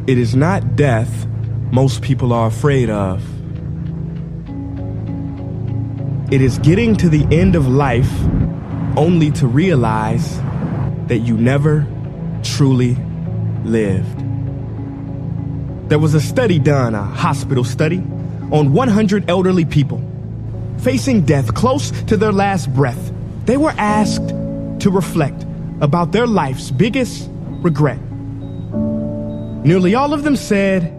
It is not death most people are afraid of. It is getting to the end of life only to realize that you never truly lived. There was a study done, a hospital study, on 100 elderly people facing death close to their last breath. They were asked to reflect about their life's biggest regret. Nearly all of them said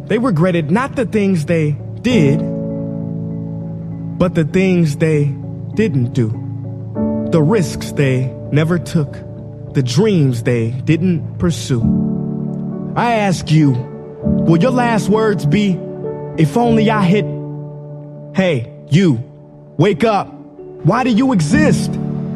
they regretted not the things they did, but the things they didn't do, the risks they never took, the dreams they didn't pursue. I ask you, will your last words be, if only I hit, hey, you, wake up. Why do you exist?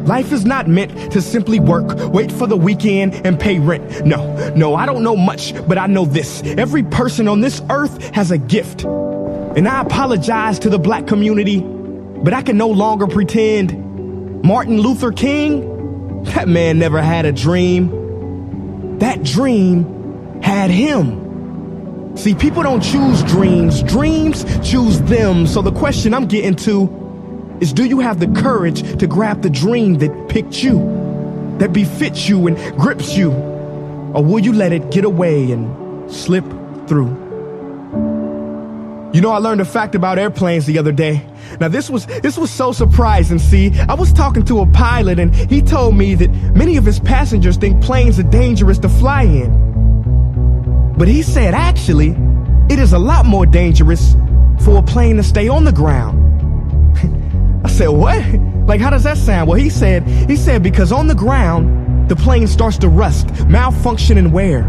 Life is not meant to simply work, wait for the weekend, and pay rent. No, I don't know much, but I know this. Every person on this earth has a gift. And I apologize to the black community, but I can no longer pretend. Martin Luther King, that man never had a dream. That dream had him. See, people don't choose dreams. Dreams choose them. So the question I'm getting to is, do you have the courage to grab the dream that picked you, that befits you and grips you? Or will you let it get away and slip through? You know, I learned a fact about airplanes the other day. Now, this was so surprising. See, I was talking to a pilot and he told me that many of his passengers think planes are dangerous to fly in. But he said, actually, it is a lot more dangerous for a plane to stay on the ground. I said, what? Like, how does that sound? Well, he said because on the ground, the plane starts to rust, malfunction, and wear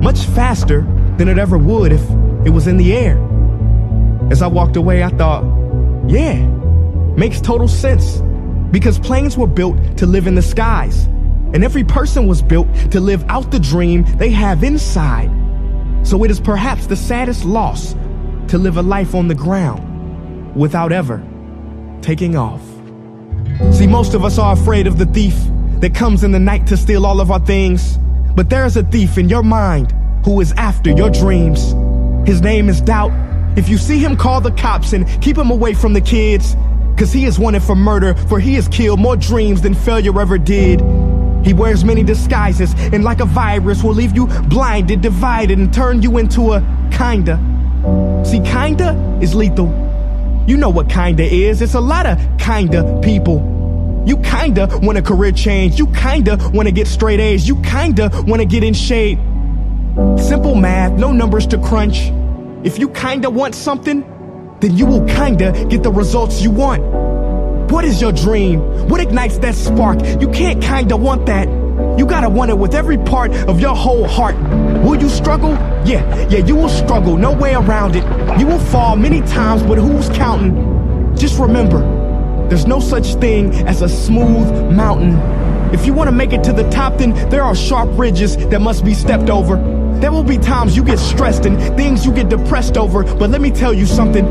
much faster than it ever would if it was in the air. As I walked away, I thought, yeah, makes total sense. Because planes were built to live in the skies, and every person was built to live out the dream they have inside. So it is perhaps the saddest loss to live a life on the ground without ever taking off. See, most of us are afraid of the thief that comes in the night to steal all of our things. But there is a thief in your mind who is after your dreams. His name is doubt. If you see him, call the cops and keep him away from the kids, 'cause he is wanted for murder, for he has killed more dreams than failure ever did. He wears many disguises and like a virus will leave you blinded, divided, and turn you into a kinda. See, kinda is lethal. You know what kinda is. It's a lot of kinda people. You kinda want a career change. You kinda want to get straight A's. You kinda want to get in shade. Simple math, no numbers to crunch. If you kinda want something, then you will kinda get the results you want. What is your dream? What ignites that spark? You can't kinda want that. You gotta want it with every part of your whole heart. Will you struggle? Yeah, you will struggle, no way around it. You will fall many times, but who's counting? Just remember, there's no such thing as a smooth mountain. If you wanna make it to the top, then there are sharp ridges that must be stepped over. There will be times you get stressed and things you get depressed over, but let me tell you something.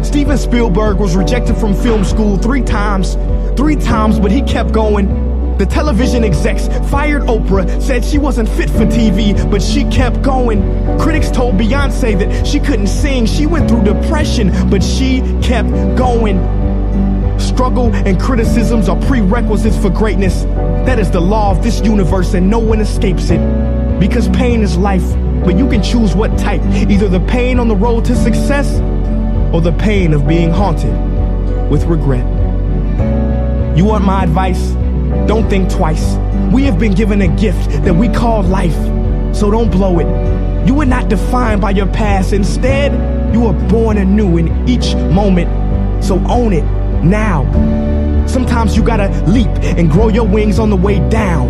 Steven Spielberg was rejected from film school 3 times, but he kept going. The television execs fired Oprah, said she wasn't fit for TV, but she kept going. Critics told Beyonce that she couldn't sing, she went through depression, but she kept going. Struggle and criticisms are prerequisites for greatness. That is the law of this universe and no one escapes it. Because pain is life, but you can choose what type. Either the pain on the road to success or the pain of being haunted with regret. You want my advice? Don't think twice. We have been given a gift that we call life, so don't blow it. You were not defined by your past. Instead, you are born anew in each moment, so own it now. Sometimes you gotta leap and grow your wings on the way down.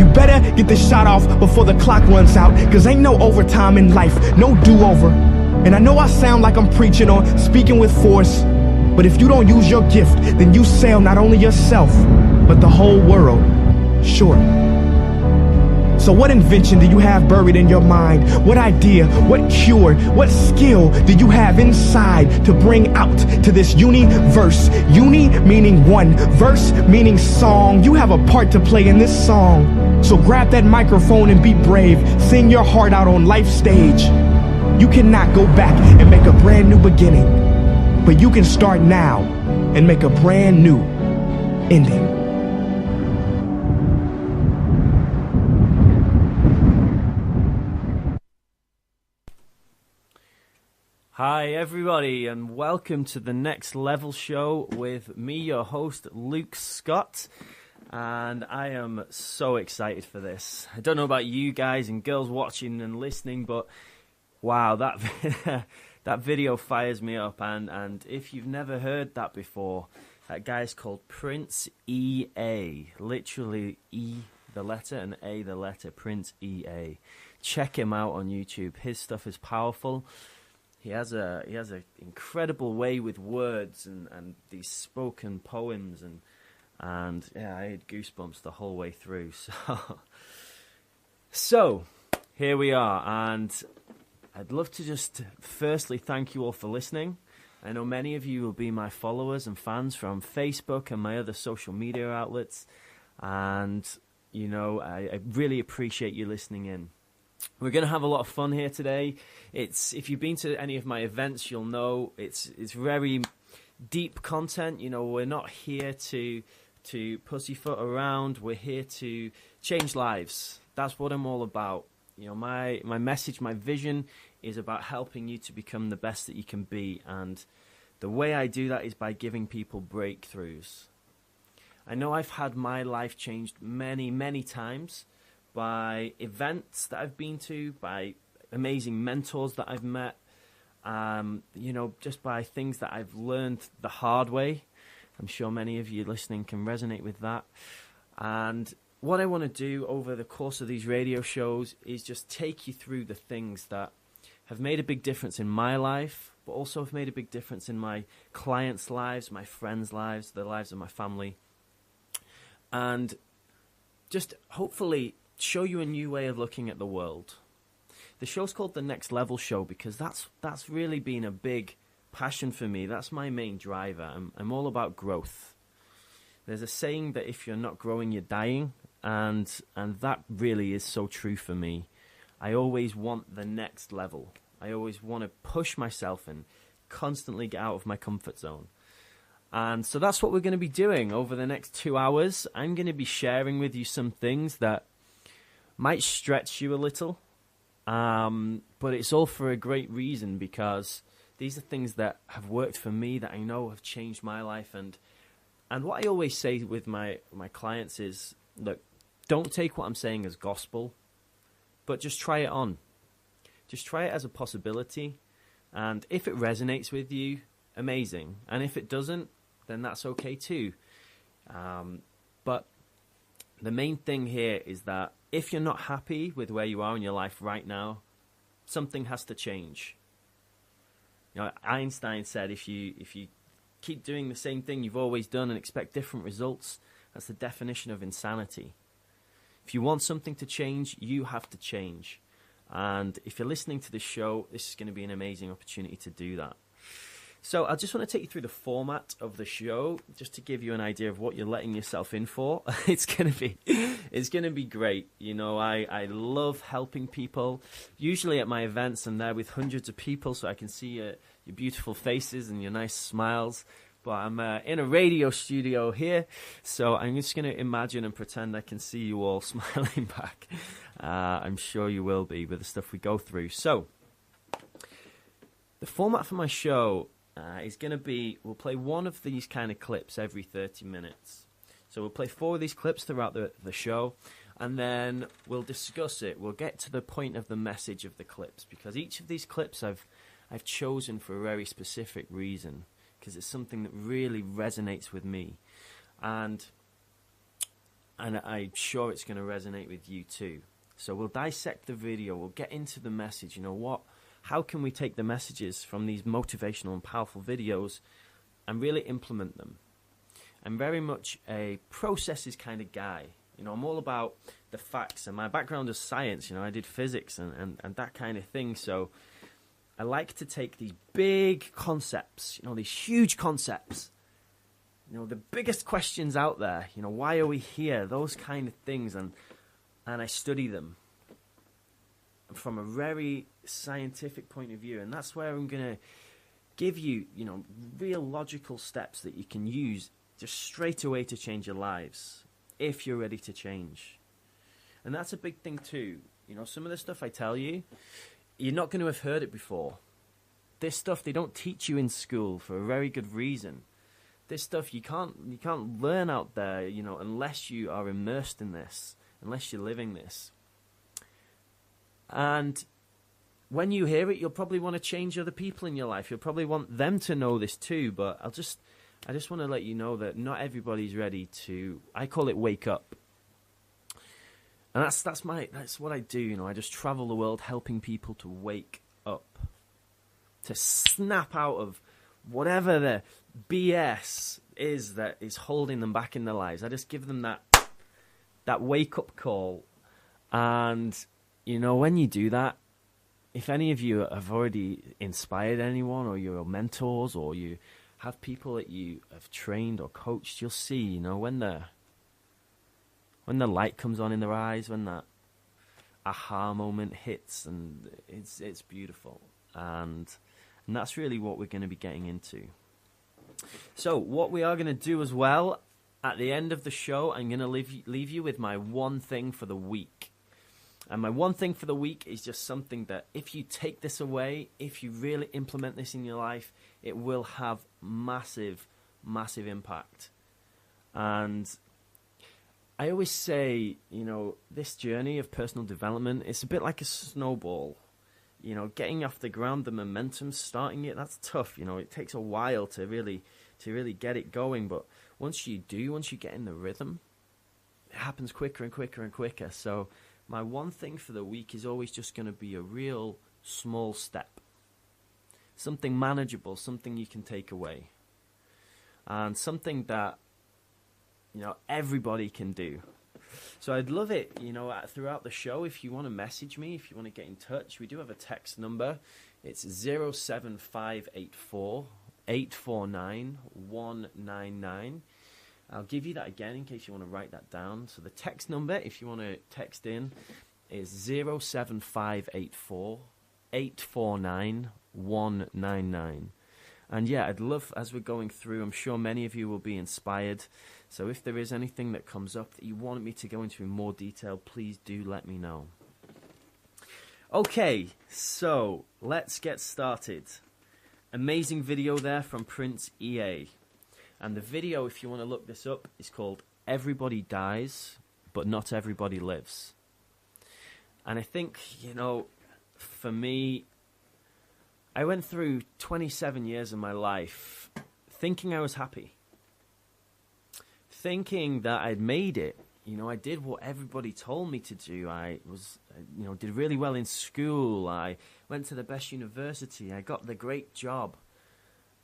You better get this shot off before the clock runs out, 'cause ain't no overtime in life, no do-over. And I know I sound like I'm preaching or speaking with force, but if you don't use your gift, then you sell not only yourself, but the whole world short. So what invention do you have buried in your mind? What idea, what cure, what skill do you have inside to bring out to this universe? Uni meaning one, verse meaning song. You have a part to play in this song. So grab that microphone and be brave. Sing your heart out on life's stage. You cannot go back and make a brand new beginning, but you can start now and make a brand new ending. Hi everybody, and welcome to the Next Level Show with me, your host, Luke Scott. And I am so excited for this. I don't know about you guys and girls watching and listening, but wow, that video fires me up. And if you've never heard that before, that guy's called Prince E.A. Literally E the letter and A the letter, Prince E.A. Check him out on YouTube. His stuff is powerful. He has a incredible way with words and these spoken poems and yeah, I had goosebumps the whole way through. So here we are, and I'd love to just firstly thank you all for listening. I know many of you will be my followers and fans from Facebook and my other social media outlets, and you know I really appreciate you listening in. We're going to have a lot of fun here today. If you've been to any of my events, you'll know it's very deep content. You know, we're not here to pussyfoot around. We're here to change lives. That's what I'm all about. You know, my message, my vision is about helping you to become the best that you can be. And the way I do that is by giving people breakthroughs. I know I've had my life changed many, many times by events that I've been to, by amazing mentors that I've met, you know, just by things that I've learned the hard way. I'm sure many of you listening can resonate with that. And what I want to do over the course of these radio shows is just take you through the things that have made a big difference in my life, but also have made a big difference in my clients' lives, my friends' lives, the lives of my family. And just hopefully show you a new way of looking at the world. The show's called The Next Level Show because that's really been a big passion for me. That's my main driver. I'm all about growth. There's a saying that if you're not growing, you're dying, and that really is so true for me. I always want the next level. I always want to push myself and constantly get out of my comfort zone. And so that's what we're going to be doing over the next 2 hours. I'm going to be sharing with you some things that might stretch you a little, but it's all for a great reason, because these are things that have worked for me, that I know have changed my life. And what I always say with my clients is, look, don't take what I'm saying as gospel, but just try it on. Just try it as a possibility. And if it resonates with you, amazing. And if it doesn't, then that's okay too. But the main thing here is that if you're not happy with where you are in your life right now, something has to change. You know, Einstein said if you keep doing the same thing you've always done and expect different results, that's the definition of insanity. If you want something to change, you have to change. And if you're listening to this show, this is going to be an amazing opportunity to do that. So I just want to take you through the format of the show, just to give you an idea of what you're letting yourself in for. It's going to be great. You know, I love helping people. Usually at my events, I'm there with hundreds of people, so I can see your beautiful faces and your nice smiles. But I'm in a radio studio here, so I'm just going to imagine and pretend I can see you all smiling back. I'm sure you will be with the stuff we go through. So the format for my show is going to be, we'll play one of these kind of clips every 30 minutes. So we'll play 4 of these clips throughout the show, and then we'll discuss it. We'll get to the point of the message of the clips, because each of these clips I've chosen for a very specific reason, because it's something that really resonates with me. And I'm sure it's going to resonate with you too. So we'll dissect the video, we'll get into the message, you know, how can we take the messages from these motivational and powerful videos and really implement them? I'm very much a processes kind of guy. You know, I'm all about the facts, and my background is science. You know, I did physics and that kind of thing. So I like to take these big concepts, you know, these huge concepts, you know, the biggest questions out there, you know, why are we here? Those kind of things. And and I study them from a very scientific point of view. And that's where I'm going to give you, real logical steps that you can use just straight away to change your lives if you're ready to change. And that's a big thing too. Some of the stuff I tell you, you're not going to have heard it before. This stuff they don't teach you in school for a very good reason. This stuff you can't learn out there, unless you are immersed in this, unless you're living this. And when you hear it, you'll probably want to change other people in your life. You'll probably want them to know this too. But I just want to let you know that not everybody's ready to. I call it wake up. And that's what I do. I just travel the world helping people to wake up, to snap out of whatever the BS is that is holding them back in their lives. I just give them that wake up call. And when you do that, if any of you have already inspired anyone, or you're mentors, or you have people that you have trained or coached, you'll see, when the light comes on in their eyes, when that aha moment hits, and it's beautiful. And that's really what we're going to be getting into. So what we are going to do as well, at the end of the show, I'm going to leave you with my one thing for the week. And my one thing for the week is just something that if you take this away, if you really implement this in your life, it will have massive, massive impact. And I always say, this journey of personal development, it's a bit like a snowball. Getting off the ground, the momentum, starting it, that's tough. It takes a while to really get it going. But once you get in the rhythm, it happens quicker and quicker and quicker. So my one thing for the week is always just going to be a real small step. Something manageable, something you can take away. And something that, everybody can do. So I'd love it, throughout the show, if you want to message me, if you want to get in touch, we do have a text number. It's 07584 849 199. I'll give you that again in case you want to write that down. So the text number, if you want to text in, is 07584 849 199. And yeah, I'd love, as we're going through, I'm sure many of you will be inspired. So if there is anything that comes up that you want me to go into in more detail, please do let me know. Okay, so let's get started. Amazing video there from Prince EA. And the video, if you want to look this up, is called Everybody Dies, But Not Everybody Lives. And I think, for me, I went through 27 years of my life thinking I was happy. Thinking that I'd made it. I did what everybody told me to do. I was, did really well in school. I went to the best university. I got the great job.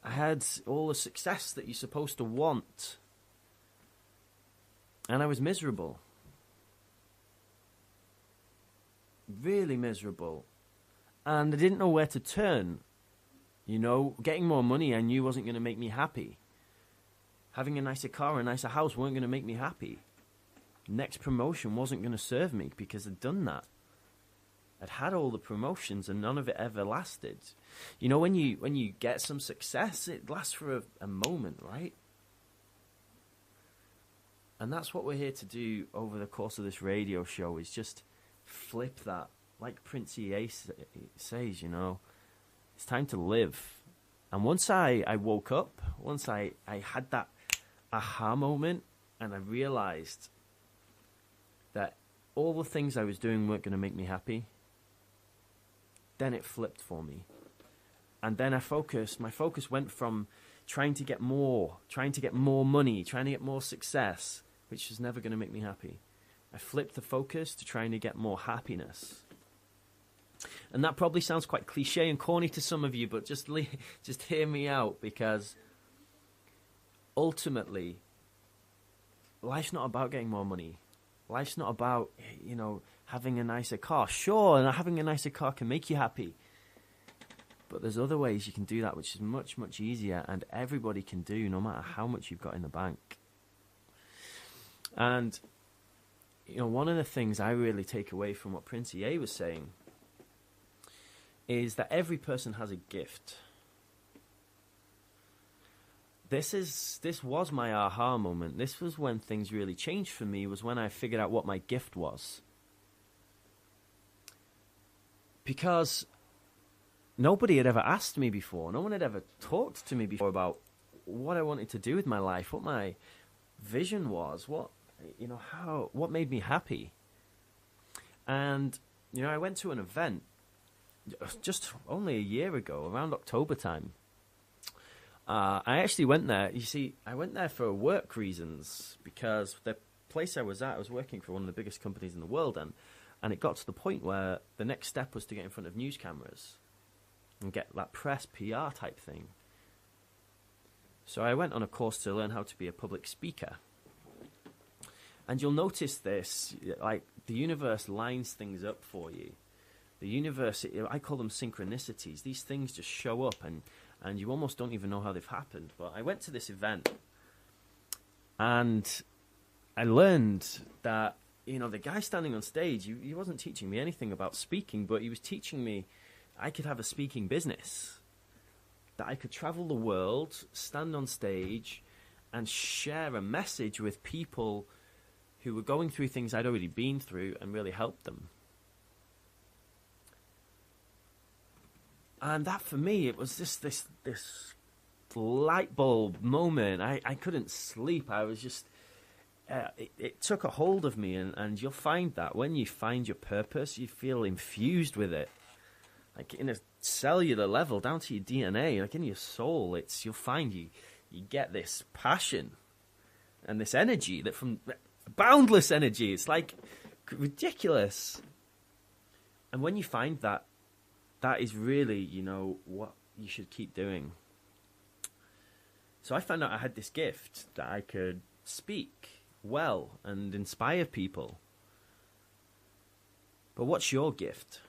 I had all the success that you're supposed to want. And I was miserable. Really miserable. And I didn't know where to turn. Getting more money I knew wasn't going to make me happy. Having a nicer car, a nicer house weren't going to make me happy. Next promotion wasn't going to serve me because I'd done that. I'd had all the promotions and none of it ever lasted. When you get some success, it lasts for a moment, right? And that's what we're here to do over the course of this radio show, is just flip that. Like Prince EA says, it's time to live. And once I woke up, once I had that aha moment, and I realized that all the things I was doing weren't going to make me happy, then it flipped for me. And then my focus went from trying to get more money, trying to get more success, which is never going to make me happy. I flipped the focus to trying to get more happiness. And that probably sounds quite cliche and corny to some of you, but just hear me out, because ultimately, life's not about getting more money. Life's not about, having a nicer car. Sure, and having a nicer car can make you happy. But there's other ways you can do that, which is much, much easier, and everybody can do, no matter how much you've got in the bank. And one of the things I really take away from what Prince EA was saying is that every person has a gift. This was my aha moment. This was when things really changed for me, was when I figured out what my gift was. Because nobody had ever asked me before. No one had ever talked to me before about what I wanted to do with my life, what my vision was, what made me happy. And, I went to an event just only a year ago, around October time. I actually went there. You see, I went there for work reasons, because the place I was at, I was working for one of the biggest companies in the world, and it got to the point where the next step was to get in front of news cameras and get that press PR type thing. So I went on a course to learn how to be a public speaker. And you'll notice this, like the universe lines things up for you. The universe, I call them synchronicities. These things just show up and you almost don't even know how they've happened. But I went to this event and I learned that, the guy standing on stage, he wasn't teaching me anything about speaking, but he was teaching me I could have a speaking business. That I could travel the world, stand on stage, and share a message with people who were going through things I'd already been through and really help them. And that, for me, it was just this light bulb moment. I couldn't sleep. I was just... it took a hold of me, and you'll find that when you find your purpose, you feel infused with it. Like in a cellular level, down to your DNA, like in your soul, you'll find you get this passion and this energy that from boundless energy. It's like ridiculous. And when you find that is really, what you should keep doing. So I found out I had this gift that I could speak well and inspire people. But what's your gift?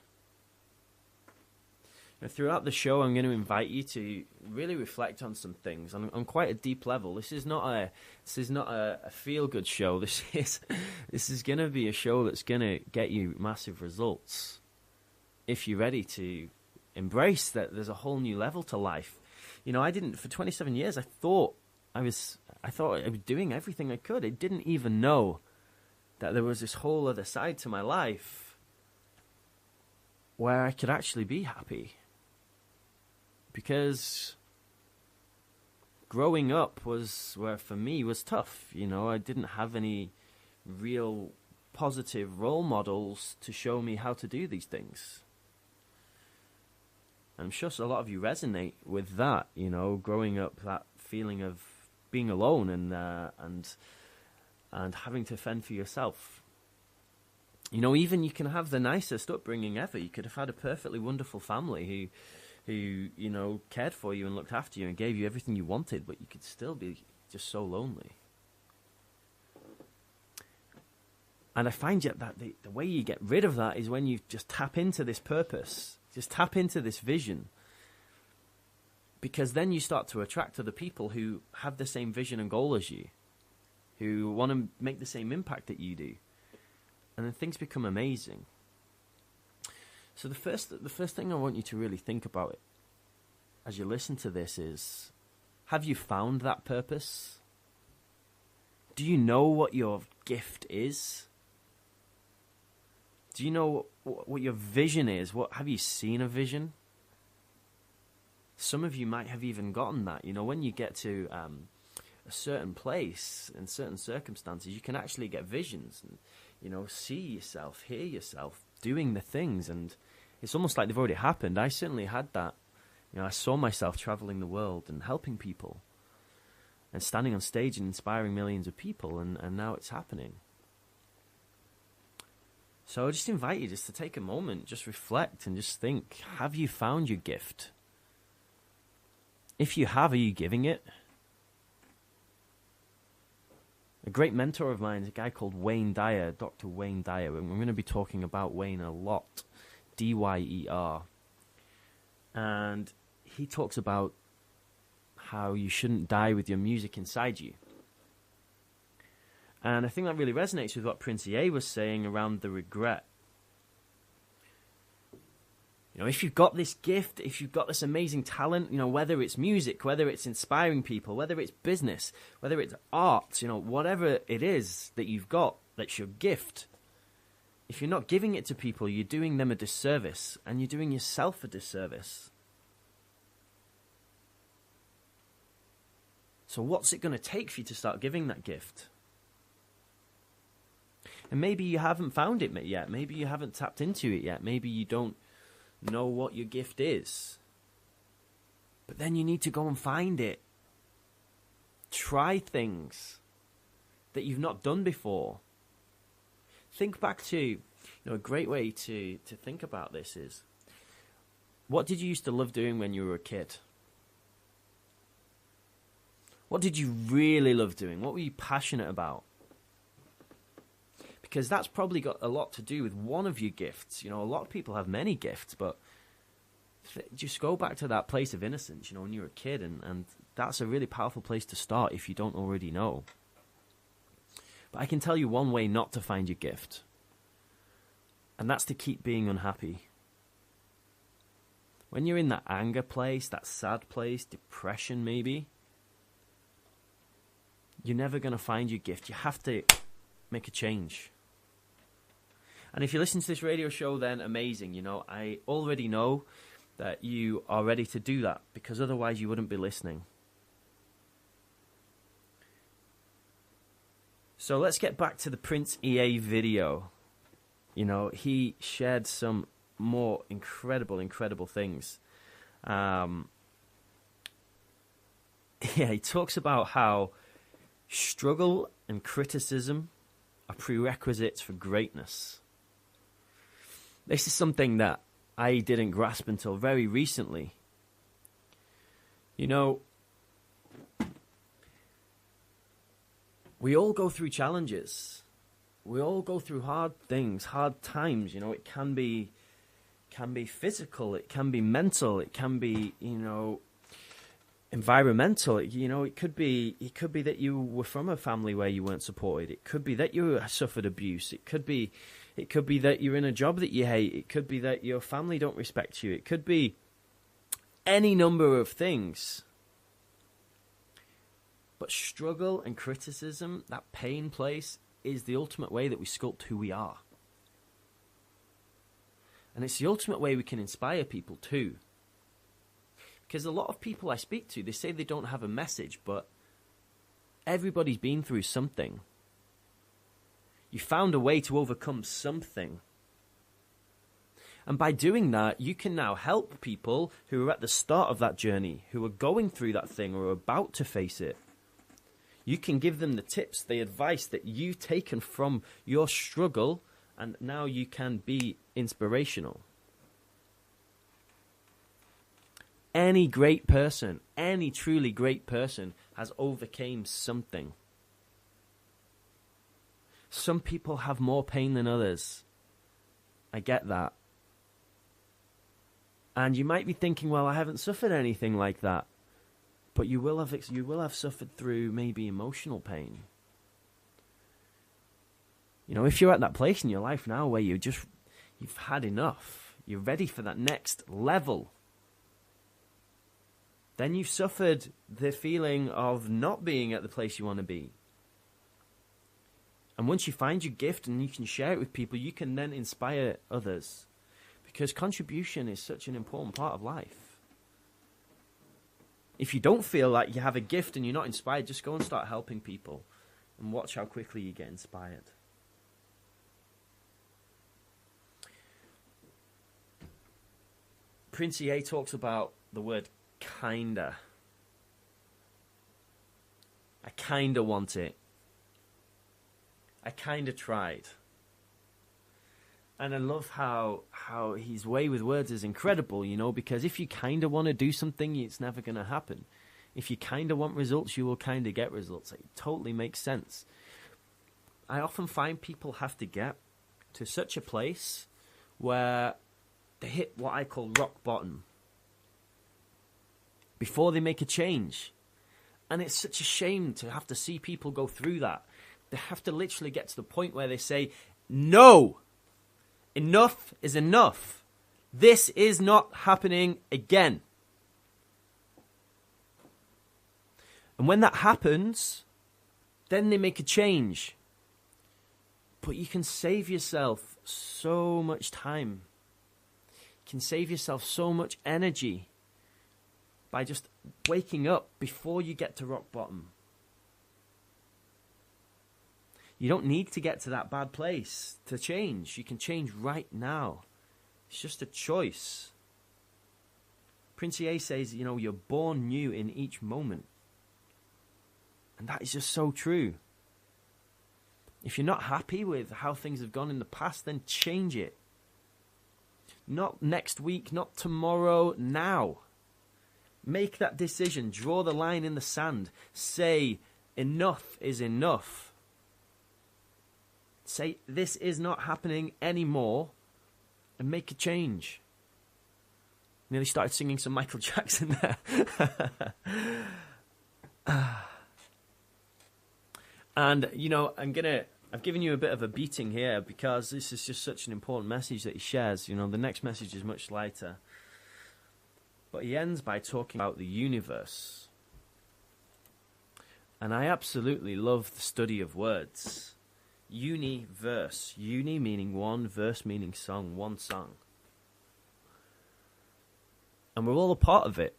Throughout the show, I'm going to invite you to really reflect on some things on quite a deep level. This is not a feel-good show. This is going to be a show that's going to get you massive results if you're ready to embrace that there's a whole new level to life. For 27 years, I thought I was doing everything I could. I didn't even know that there was this whole other side to my life where I could actually be happy. Because growing up was tough. I didn't have any real positive role models to show me how to do these things. I'm sure a lot of you resonate with that, growing up, that feeling of being alone and having to fend for yourself. Even you can have the nicest upbringing ever. You could have had a perfectly wonderful family who cared for you and looked after you and gave you everything you wanted, but you could still be just so lonely. And I find that the way you get rid of that is when you just tap into this purpose, just tap into this vision. Because then you start to attract other people who have the same vision and goal as you, who want to make the same impact that you do. And then things become amazing. So the first thing I want you to really think about as you listen to this is, have you found that purpose? Do you know what your gift is? Do you know what your vision is? Have you seen a vision? Some of you might have even gotten that. When you get to a certain place in certain circumstances, you can actually get visions and, see yourself, hear yourself doing the things, and it's almost like they've already happened. I certainly had that. I saw myself traveling the world and helping people and standing on stage and inspiring millions of people, and now it's happening. So I just invite you just to take a moment, just reflect and just think, have you found your gift? If you have, are you giving it? A great mentor of mine is a guy called Wayne Dyer, Dr. Wayne Dyer. And we're going to be talking about Wayne a lot. Dyer. And he talks about how you shouldn't die with your music inside you. And I think that really resonates with what Prince EA was saying around the regret. You know, if you've got this gift, if you've got this amazing talent, you know, whether it's music, whether it's inspiring people, whether it's business, whether it's art, you know, whatever it is that you've got, that's your gift. If you're not giving it to people, you're doing them a disservice, and you're doing yourself a disservice. So what's it going to take for you to start giving that gift? And maybe you haven't found it yet. Maybe you haven't tapped into it yet. Maybe you don't know what your gift is. But then you need to go and find it. Try things that you've not done before. Think back to, you know, a great way to think about this is, what did you used to love doing when you were a kid? What did you really love doing? What were you passionate about? Because that's probably got a lot to do with one of your gifts. You know, a lot of people have many gifts, but just go back to that place of innocence, you know, when you were a kid, and that's a really powerful place to start if you don't already know. But I can tell you one way not to find your gift, and that's to keep being unhappy. When you're in that anger place, that sad place, depression maybe, you're never going to find your gift. You have to make a change. And if you listen to this radio show, then amazing. You know, I already know that you are ready to do that, because otherwise you wouldn't be listening. So let's get back to the Prince EA video. You know, he shared some more incredible things. He talks about how struggle and criticism are prerequisites for greatness. This is something that I didn't grasp until very recently. You know, we all go through challenges. We all go through hard things, hard times. You know, it can be physical, it can be mental, it can be, you know, environmental. You know, it could be that you were from a family where you weren't supported. It could be that you suffered abuse. It could be that you're in a job that you hate. It could be that your family don't respect you. It could be any number of things. But struggle and criticism, that pain place, is the ultimate way that we sculpt who we are. And it's the ultimate way we can inspire people too. Because a lot of people I speak to, they say they don't have a message, but everybody's been through something. You found a way to overcome something. And by doing that, you can now help people who are at the start of that journey, who are going through that thing or are about to face it. You can give them the tips, the advice that you've taken from your struggle, and now you can be inspirational. Any great person, any truly great person has overcame something. Some people have more pain than others. I get that. And you might be thinking, well, I haven't suffered anything like that. But you will have suffered through maybe emotional pain. You know, if you're at that place in your life now where you've had enough, you're ready for that next level, then you've suffered the feeling of not being at the place you want to be. And once you find your gift and you can share it with people, you can then inspire others. Because contribution is such an important part of life. If you don't feel like you have a gift and you're not inspired, just go and start helping people and watch how quickly you get inspired. Prince EA talks about the word kinda. I kinda want it. I kinda tried. And I love how his way with words is incredible, you know, because if you kinda want to do something, it's never going to happen. If you kinda want results, you will kinda get results. It totally makes sense. I often find people have to get to such a place where they hit what I call rock bottom before they make a change. And it's such a shame to have to see people go through that. They have to literally get to the point where they say, no, enough is enough. This is not happening again. And when that happens, then they make a change. But you can save yourself so much time. You can save yourself so much energy by just waking up before you get to rock bottom. You don't need to get to that bad place to change. You can change right now. It's just a choice. Prince EA says, you're born new in each moment. And that is just so true. If you're not happy with how things have gone in the past, then change it. Not next week, not tomorrow, now. Make that decision. Draw the line in the sand. Say, enough is enough. Say, this is not happening anymore, and make a change. Nearly started singing some Michael Jackson there. And, I've given you a bit of a beating here because this is just such an important message that he shares. The next message is much lighter. But he ends by talking about the universe. And I absolutely love the study of words. Universe. Uni meaning one, verse meaning song, one song. And we're all a part of it.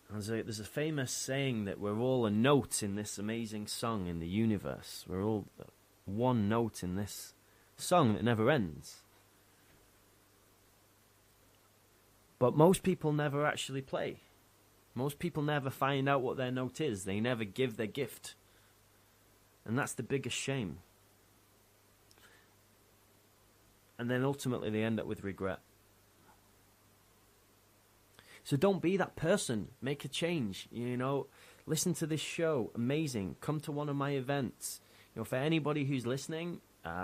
And there's a famous saying that we're all a note in this amazing song in the universe. We're all one note in this song that never ends. But most people never actually play. Most people never find out what their note is. They never give their gift. And that's the biggest shame. And then ultimately they end up with regret. So don't be that person. Make a change. Listen to this show. Amazing. Come to one of my events. For anybody who's listening,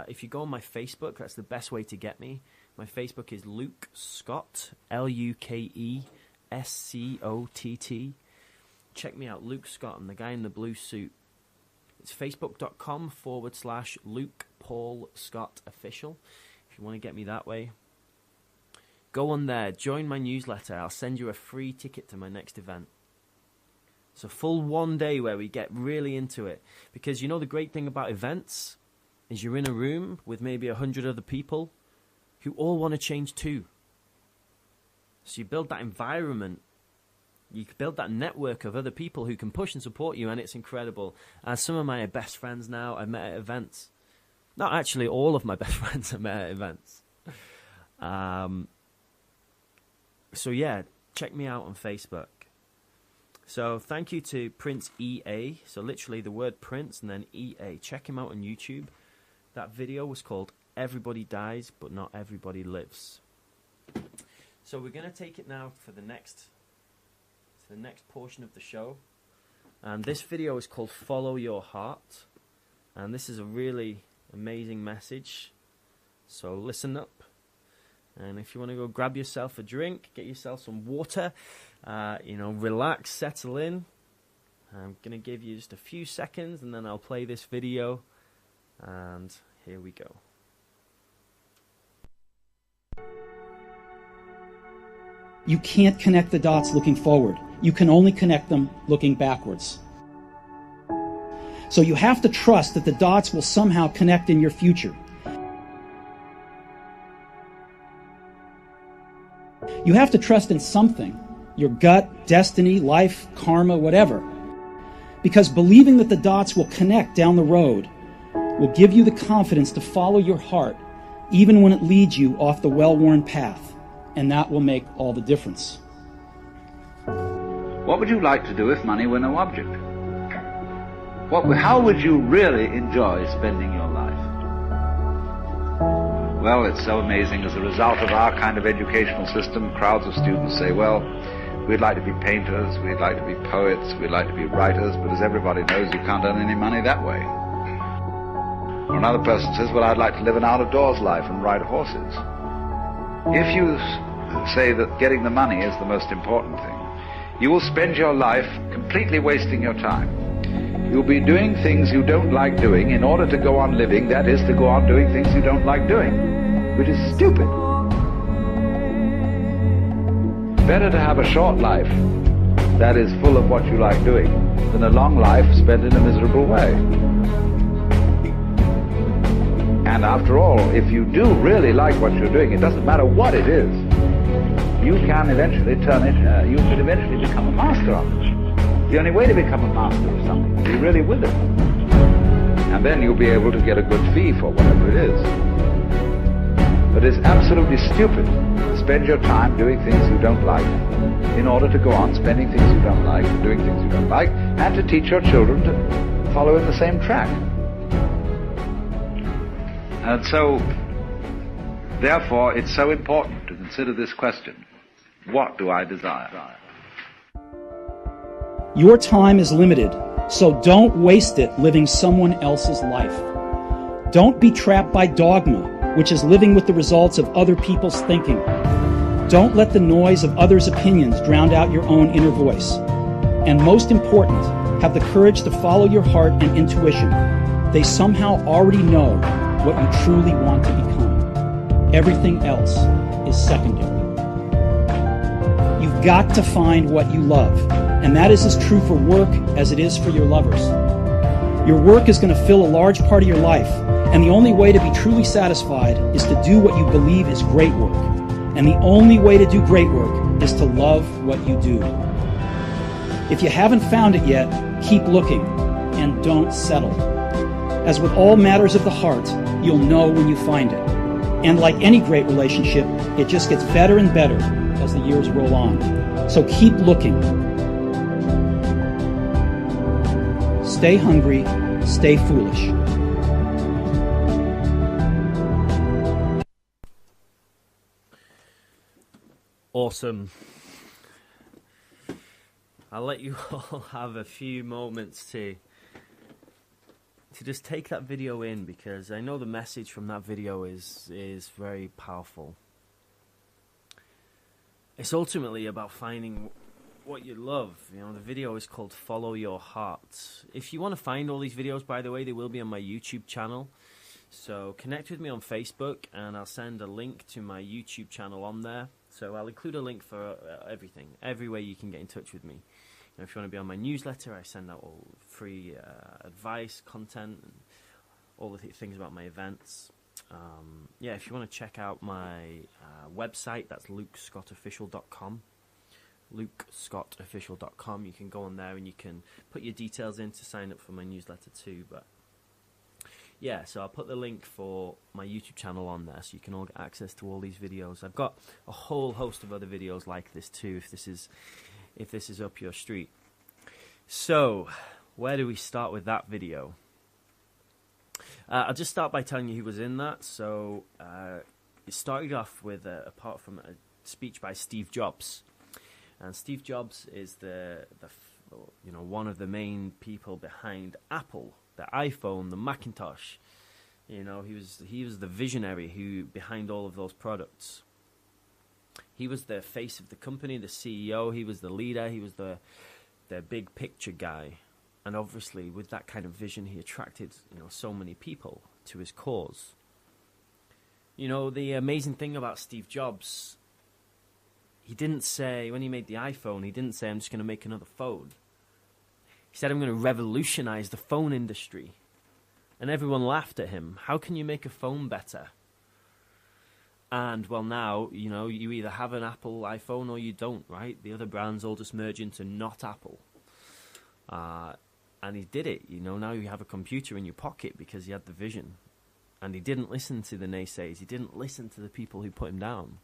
if you go on my Facebook, that's the best way to get me. My Facebook is Luke Scott, LUKESCOTT. Check me out, Luke Scott. I'm the guy in the blue suit. It's facebook.com/Luke Paul Scott Official. If you want to get me that way. Go on there, join my newsletter. I'll send you a free ticket to my next event. It's a full 1 day where we get really into it. Because the great thing about events is you're in a room with maybe 100 other people who all want to change too. So you build that environment. You build that network of other people who can push and support you, and it's incredible. Some of my best friends now I've met at events. Not actually all of my best friends I've met at events. So yeah, check me out on Facebook. So thank you to Prince EA. So literally the word Prince and then EA. Check him out on YouTube. That video was called Everybody Dies, But Not Everybody Lives. So we're going to take it now for the next portion of the show. And this video is called Follow Your Heart. And this is a really amazing message. So listen up. And if you want to go grab yourself a drink, get yourself some water, relax, settle in. I'm going to give you just a few seconds and then I'll play this video. And here we go. You can't connect the dots looking forward. You can only connect them looking backwards. So you have to trust that the dots will somehow connect in your future. You have to trust in something, your gut, destiny, life, karma, whatever. Because believing that the dots will connect down the road will give you the confidence to follow your heart, even when it leads you off the well-worn path. And that will make all the difference. What would you like to do if money were no object? How would you really enjoy spending your life? Well, it's so amazing. As a result of our kind of educational system, crowds of students say, well, we'd like to be painters, we'd like to be poets, we'd like to be writers, but as everybody knows, you can't earn any money that way. Or another person says, well, I'd like to live an out-of-doors life and ride horses. If you say that getting the money is the most important thing, you will spend your life completely wasting your time. You'll be doing things you don't like doing in order to go on living, that is, to go on doing things you don't like doing, which is stupid. Better to have a short life that is full of what you like doing than a long life spent in a miserable way. And after all, if you do really like what you're doing, it doesn't matter what it is, you can eventually turn it, you could eventually become a master of it. The only way to become a master of something is to be really with it. And then you'll be able to get a good fee for whatever it is. But it's absolutely stupid to spend your time doing things you don't like in order to go on spending things you don't like, doing things you don't like, and to teach your children to follow in the same track. And so, therefore, it's so important to consider this question: what do I desire? Your time is limited, so don't waste it living someone else's life. Don't be trapped by dogma, which is living with the results of other people's thinking. Don't let the noise of others' opinions drown out your own inner voice. And most important, have the courage to follow your heart and intuition. They somehow already know what you truly want to become. Everything else is secondary. You've got to find what you love, and that is as true for work as it is for your lovers. Your work is going to fill a large part of your life, and the only way to be truly satisfied is to do what you believe is great work. And the only way to do great work is to love what you do. If you haven't found it yet, keep looking, and don't settle. As with all matters of the heart, you'll know when you find it. And like any great relationship, it just gets better and better as the years roll on. So keep looking. Stay hungry, stay foolish. Awesome. I'll let you all have a few moments to just take that video in, because I know the message from that video is very powerful. It's ultimately about finding what you love. You know, the video is called Follow Your Heart. If you want to find all these videos, by the way, they will be on my YouTube channel. So connect with me on Facebook, and I'll send a link to my YouTube channel on there. So I'll include a link for everything, every way you can get in touch with me. And if you want to be on my newsletter, I send out all free advice, content, and all the things about my events. Yeah, if you want to check out my website, that's lukescottofficial.com. lukescottofficial.com. You can go on there and you can put your details in to sign up for my newsletter too. But yeah, so I'll put the link for my YouTube channel on there, so you can all get access to all these videos. I've got a whole host of other videos like this too, if this is up your street. So, where do we start with that video? I'll just start by telling you who was in that. So, it started off with, apart from a speech by Steve Jobs. And Steve Jobs is one of the main people behind Apple, the iPhone, the Macintosh. You know, he was the visionary behind all of those products. He was the face of the company, the CEO. He was the leader. He was the big picture guy. And obviously, with that kind of vision, he attracted, so many people to his cause. You know, the amazing thing about Steve Jobs, he didn't say, when he made the iPhone, he didn't say, I'm just going to make another phone. He said, I'm going to revolutionize the phone industry. And everyone laughed at him. How can you make a phone better? And, well, now, you either have an Apple iPhone or you don't, right? The other brands all just merge into not Apple. And he did it. Now you have a computer in your pocket because he had the vision. And he didn't listen to the naysayers. He didn't listen to the people who put him down.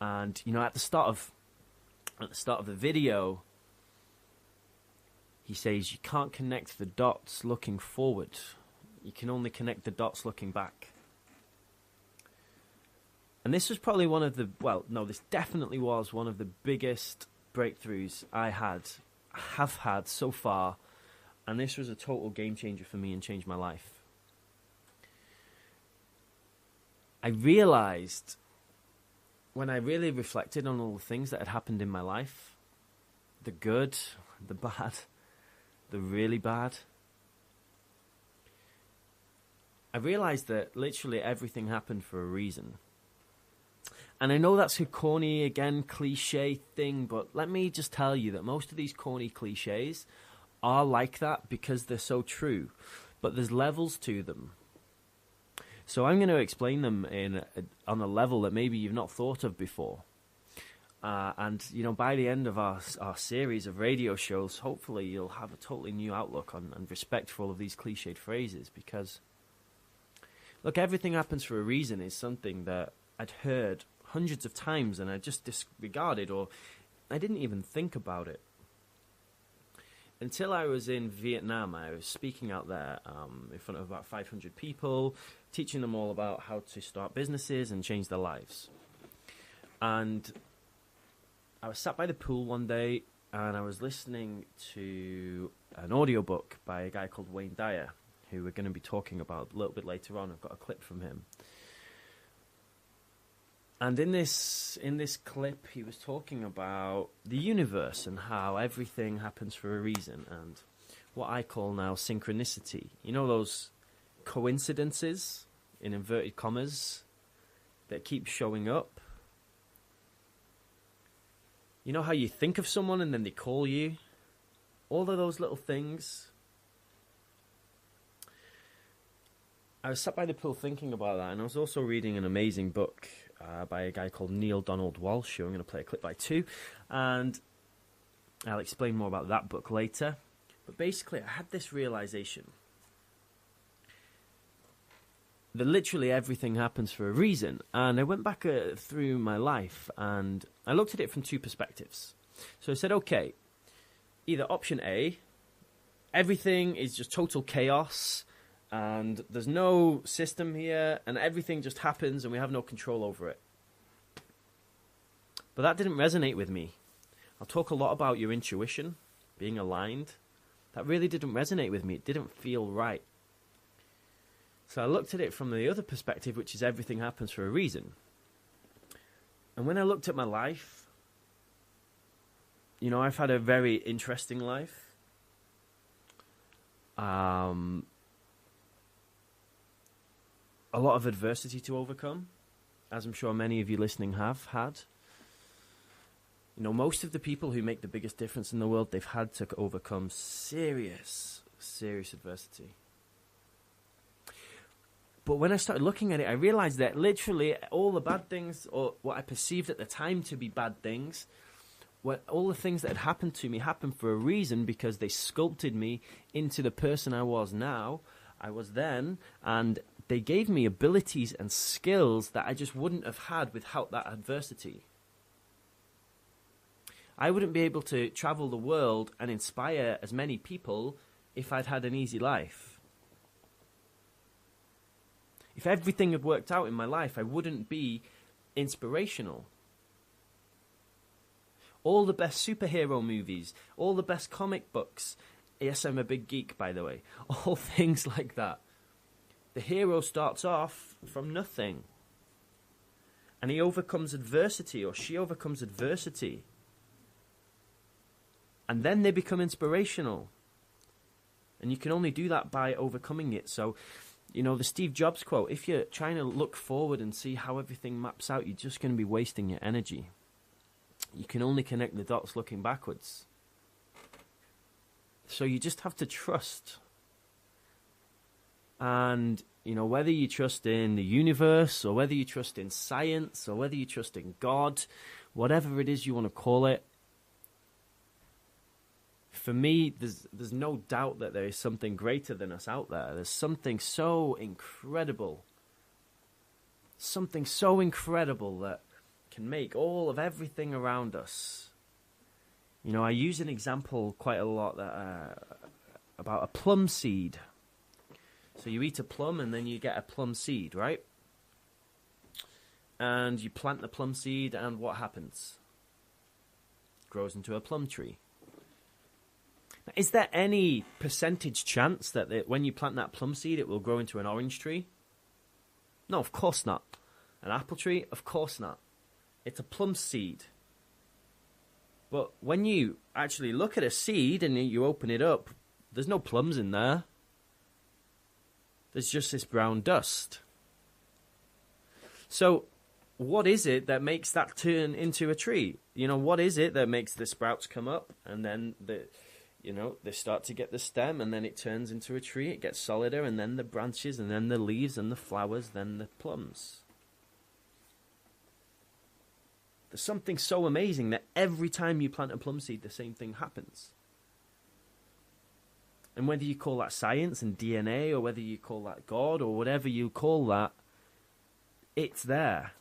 And, at the start of the video, he says you can't connect the dots looking forward. You can only connect the dots looking back. And this was probably this definitely was one of the biggest breakthroughs I have had so far. And this was a total game changer for me and changed my life. I realized, when I really reflected on all the things that had happened in my life, the good, the bad, the really bad, I realized that literally everything happened for a reason. And I know that's a corny, again, cliche thing, but let me just tell you that most of these corny cliches are like that because they're so true. But there's levels to them. So I'm going to explain them on a level that maybe you've not thought of before. And, by the end of our series of radio shows, hopefully you'll have a totally new outlook on and respect for all of these cliched phrases. Because, look, everything happens for a reason is something that I'd heard hundreds of times and I just disregarded, or I didn't even think about it. Until I was in Vietnam, I was speaking out there in front of about 500 people, teaching them all about how to start businesses and change their lives. And I was sat by the pool one day and I was listening to an audiobook by a guy called Wayne Dyer, who we're going to be talking about a little bit later on. I've got a clip from him. And in this clip, he was talking about the universe and how everything happens for a reason, and what I call now synchronicity. You know those coincidences, in inverted commas, that keep showing up? You know how you think of someone and then they call you? All of those little things. I was sat by the pool thinking about that, and I was also reading an amazing book by a guy called Neil Donald Walsch, who I'm going to play a clip by too, and I'll explain more about that book later. But basically, I had this realization that literally everything happens for a reason, and I went back through my life, and I looked at it from two perspectives. So I said, okay, either option A, everything is just total chaos, and there's no system here, and everything just happens, and we have no control over it. But that didn't resonate with me. I'll talk a lot about your intuition, being aligned. That really didn't resonate with me. It didn't feel right. So I looked at it from the other perspective, which is everything happens for a reason. And when I looked at my life, I've had a very interesting life. A lot of adversity to overcome, as I'm sure many of you listening have had. Most of the people who make the biggest difference in the world, they've had to overcome serious adversity. But when I started looking at it, I realized that literally all the bad things, or what I perceived at the time to be bad things, all the things that had happened to me happened for a reason, because they sculpted me into the person I was then, and they gave me abilities and skills that I just wouldn't have had without that adversity. I wouldn't be able to travel the world and inspire as many people if I'd had an easy life. If everything had worked out in my life, I wouldn't be inspirational. All the best superhero movies, all the best comic books. Yes, I'm a big geek, by the way. All things like that. The hero starts off from nothing. And he overcomes adversity, or she overcomes adversity. And then they become inspirational. And you can only do that by overcoming it. So, the Steve Jobs quote, if you're trying to look forward and see how everything maps out, you're just going to be wasting your energy. You can only connect the dots looking backwards. So you just have to trust. And, whether you trust in the universe, or whether you trust in science, or whether you trust in God, whatever it is you want to call it, for me, there's no doubt that there is something greater than us out there. There's something so incredible. Something so incredible that can make all of everything around us. I use an example quite a lot about a plum seed. So you eat a plum and then you get a plum seed, right? And you plant the plum seed, and what happens? It grows into a plum tree. Now, is there any percentage chance that when you plant that plum seed, it will grow into an orange tree? No, of course not. An apple tree? Of course not. It's a plum seed. But when you actually look at a seed and you open it up, There's no plums in there. There's just this brown dust. So what is it that makes that turn into a tree? You know, what is it that makes the sprouts come up and then they start to get the stem and then it turns into a tree, it gets solider, and then the branches and then the leaves and the flowers, then the plums. There's something so amazing that every time you plant a plum seed, the same thing happens. And whether you call that science and DNA, or whether you call that God, or whatever you call that, it's there.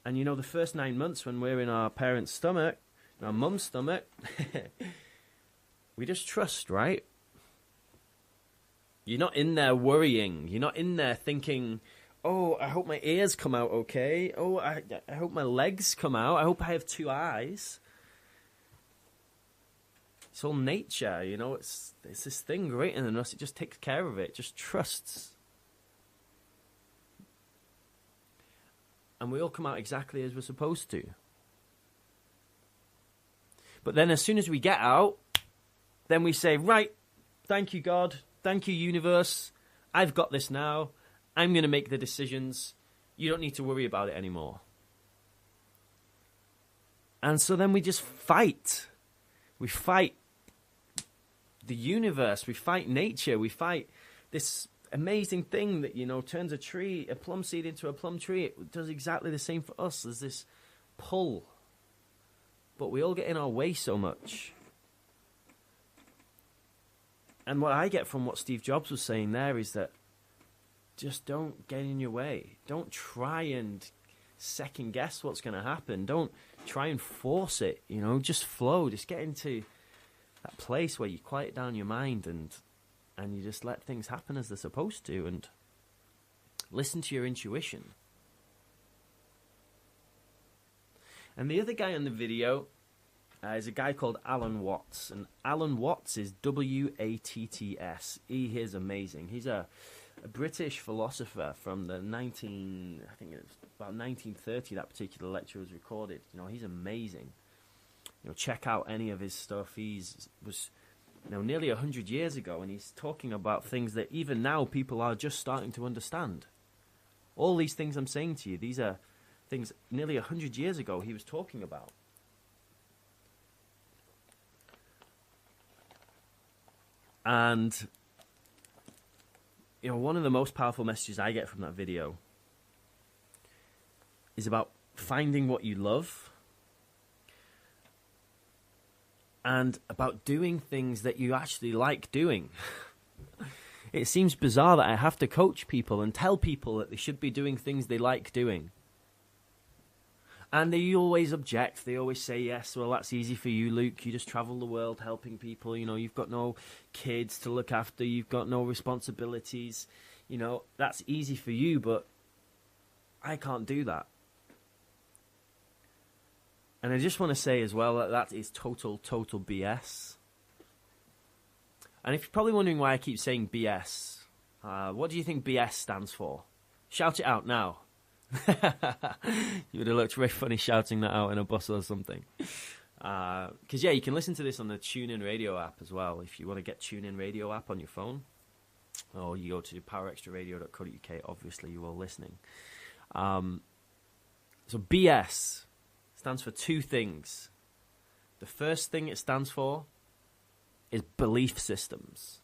And you know, the first 9 months when we're in our parents' stomach, in our mum's stomach, we just trust, right? You're not in there worrying. You're not in there thinking, oh, I hope my ears come out okay. Oh, I hope my legs come out. I hope I have 2 eyes. It's all nature, you know. It's this thing greater than us. It just takes care of it. It just trusts. And we all come out exactly as we're supposed to. But then as soon as we get out, then we say, right, thank you, God. Thank you, universe. I've got this now. I'm going to make the decisions. You don't need to worry about it anymore. And so then we just fight. We fight the universe. We fight nature. We fight this amazing thing that, you know, turns a plum seed into a plum tree. It does exactly the same for us. There's this pull. But we all get in our way so much. And what I get from what Steve Jobs was saying there is that just don't get in your way. Don't try and second guess what's going to happen. Don't try and force it, you know, just flow. Just get into that place where you quiet down your mind and you just let things happen as they're supposed to and listen to your intuition. And the other guy on the video is a guy called Alan Watts. And Alan Watts is W-A-T-T-S. He is amazing. He's a British philosopher from the I think it was about 1930 that particular lecture was recorded. You know, he's amazing. You know, check out any of his stuff. Was nearly 100 years ago, and he's talking about things that even now people are just starting to understand. All these things I'm saying to you, these are things nearly 100 years ago he was talking about. And, you know, one of the most powerful messages I get from that video is about finding what you love and about doing things that you actually like doing. It seems bizarre that I have to coach people and tell people that they should be doing things they like doing. And they always object. They always say, yes, well, that's easy for you, Luke. You just travel the world helping people. You know, you've got no kids to look after. You've got no responsibilities. You know, that's easy for you, but I can't do that. And I just want to say as well that is total BS. And if you're probably wondering why I keep saying BS, what do you think BS stands for? Shout it out now. You would have looked very funny shouting that out in a bus or something. Because, yeah, you can listen to this on the TuneIn Radio app as well. If you want to get TuneIn Radio app on your phone, or you go to powerextraradio.co.uk, obviously you're all listening. So BS stands for 2 things. The first thing it stands for is belief systems.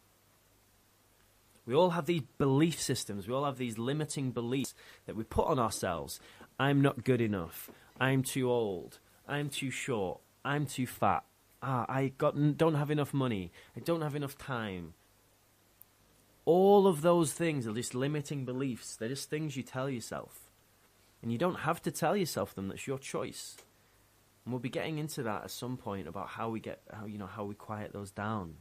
We all have these belief systems. We all have these limiting beliefs that we put on ourselves. I'm not good enough. I'm too old. I'm too short. I'm too fat. Don't have enough money. I don't have enough time. All of those things are just limiting beliefs. They're just things you tell yourself. And you don't have to tell yourself them. That's your choice. And we'll be getting into that at some point about how we quiet those down.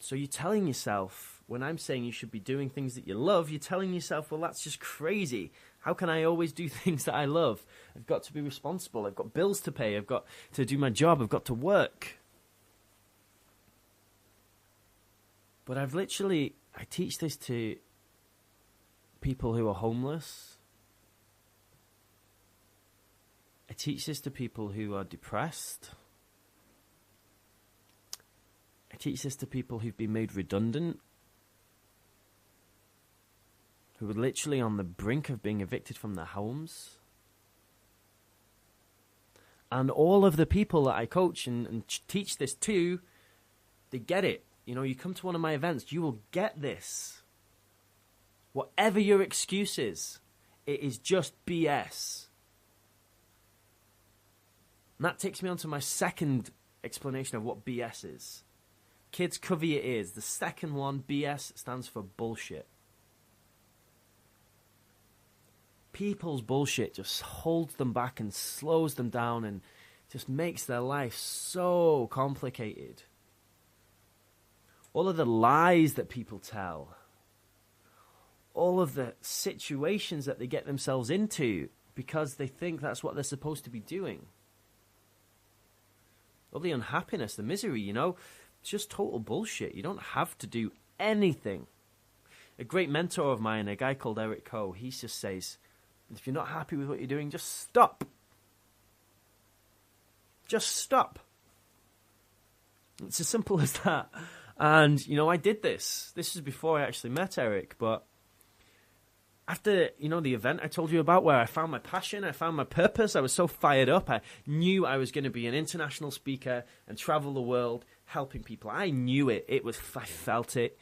So you're telling yourself, when I'm saying you should be doing things that you love, you're telling yourself, well, that's just crazy. How can I always do things that I love? I've got to be responsible. I've got bills to pay. I've got to do my job. I've got to work. But I teach this to people who are homeless. I teach this to people who are depressed. I teach this to people who've been made redundant, who were literally on the brink of being evicted from their homes. And all of the people that I coach and teach this to, they get it. You know, you come to one of my events, you will get this. Whatever your excuse is, it is just BS. And that takes me on to my second explanation of what BS is. Kids, cover your ears. The second one, BS, stands for bullshit. People's bullshit just holds them back and slows them down and just makes their life so complicated. All of the lies that people tell, all of the situations that they get themselves into because they think that's what they're supposed to be doing. All the unhappiness, the misery, you know, it's just total bullshit. You don't have to do anything. A great mentor of mine, a guy called Eric Coe, he just says, if you're not happy with what you're doing, just stop. Just stop. It's as simple as that. And, you know, I did this. This is before I actually met Eric, but after, you know, the event I told you about where I found my passion, I found my purpose, I was so fired up. I knew I was going to be an international speaker and travel the world helping people. I knew it. I felt it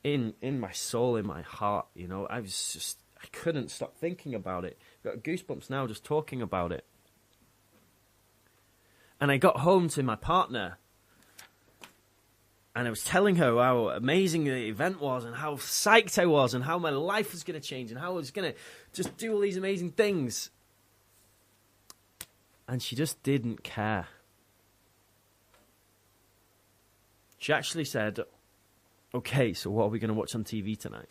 in my soul, in my heart, you know. I couldn't stop thinking about it. I've got goosebumps now just talking about it. And I got home to my partner and I was telling her how amazing the event was and how psyched I was and how my life was going to change and how I was going to just do all these amazing things. And she just didn't care. She actually said, okay, so what are we going to watch on TV tonight?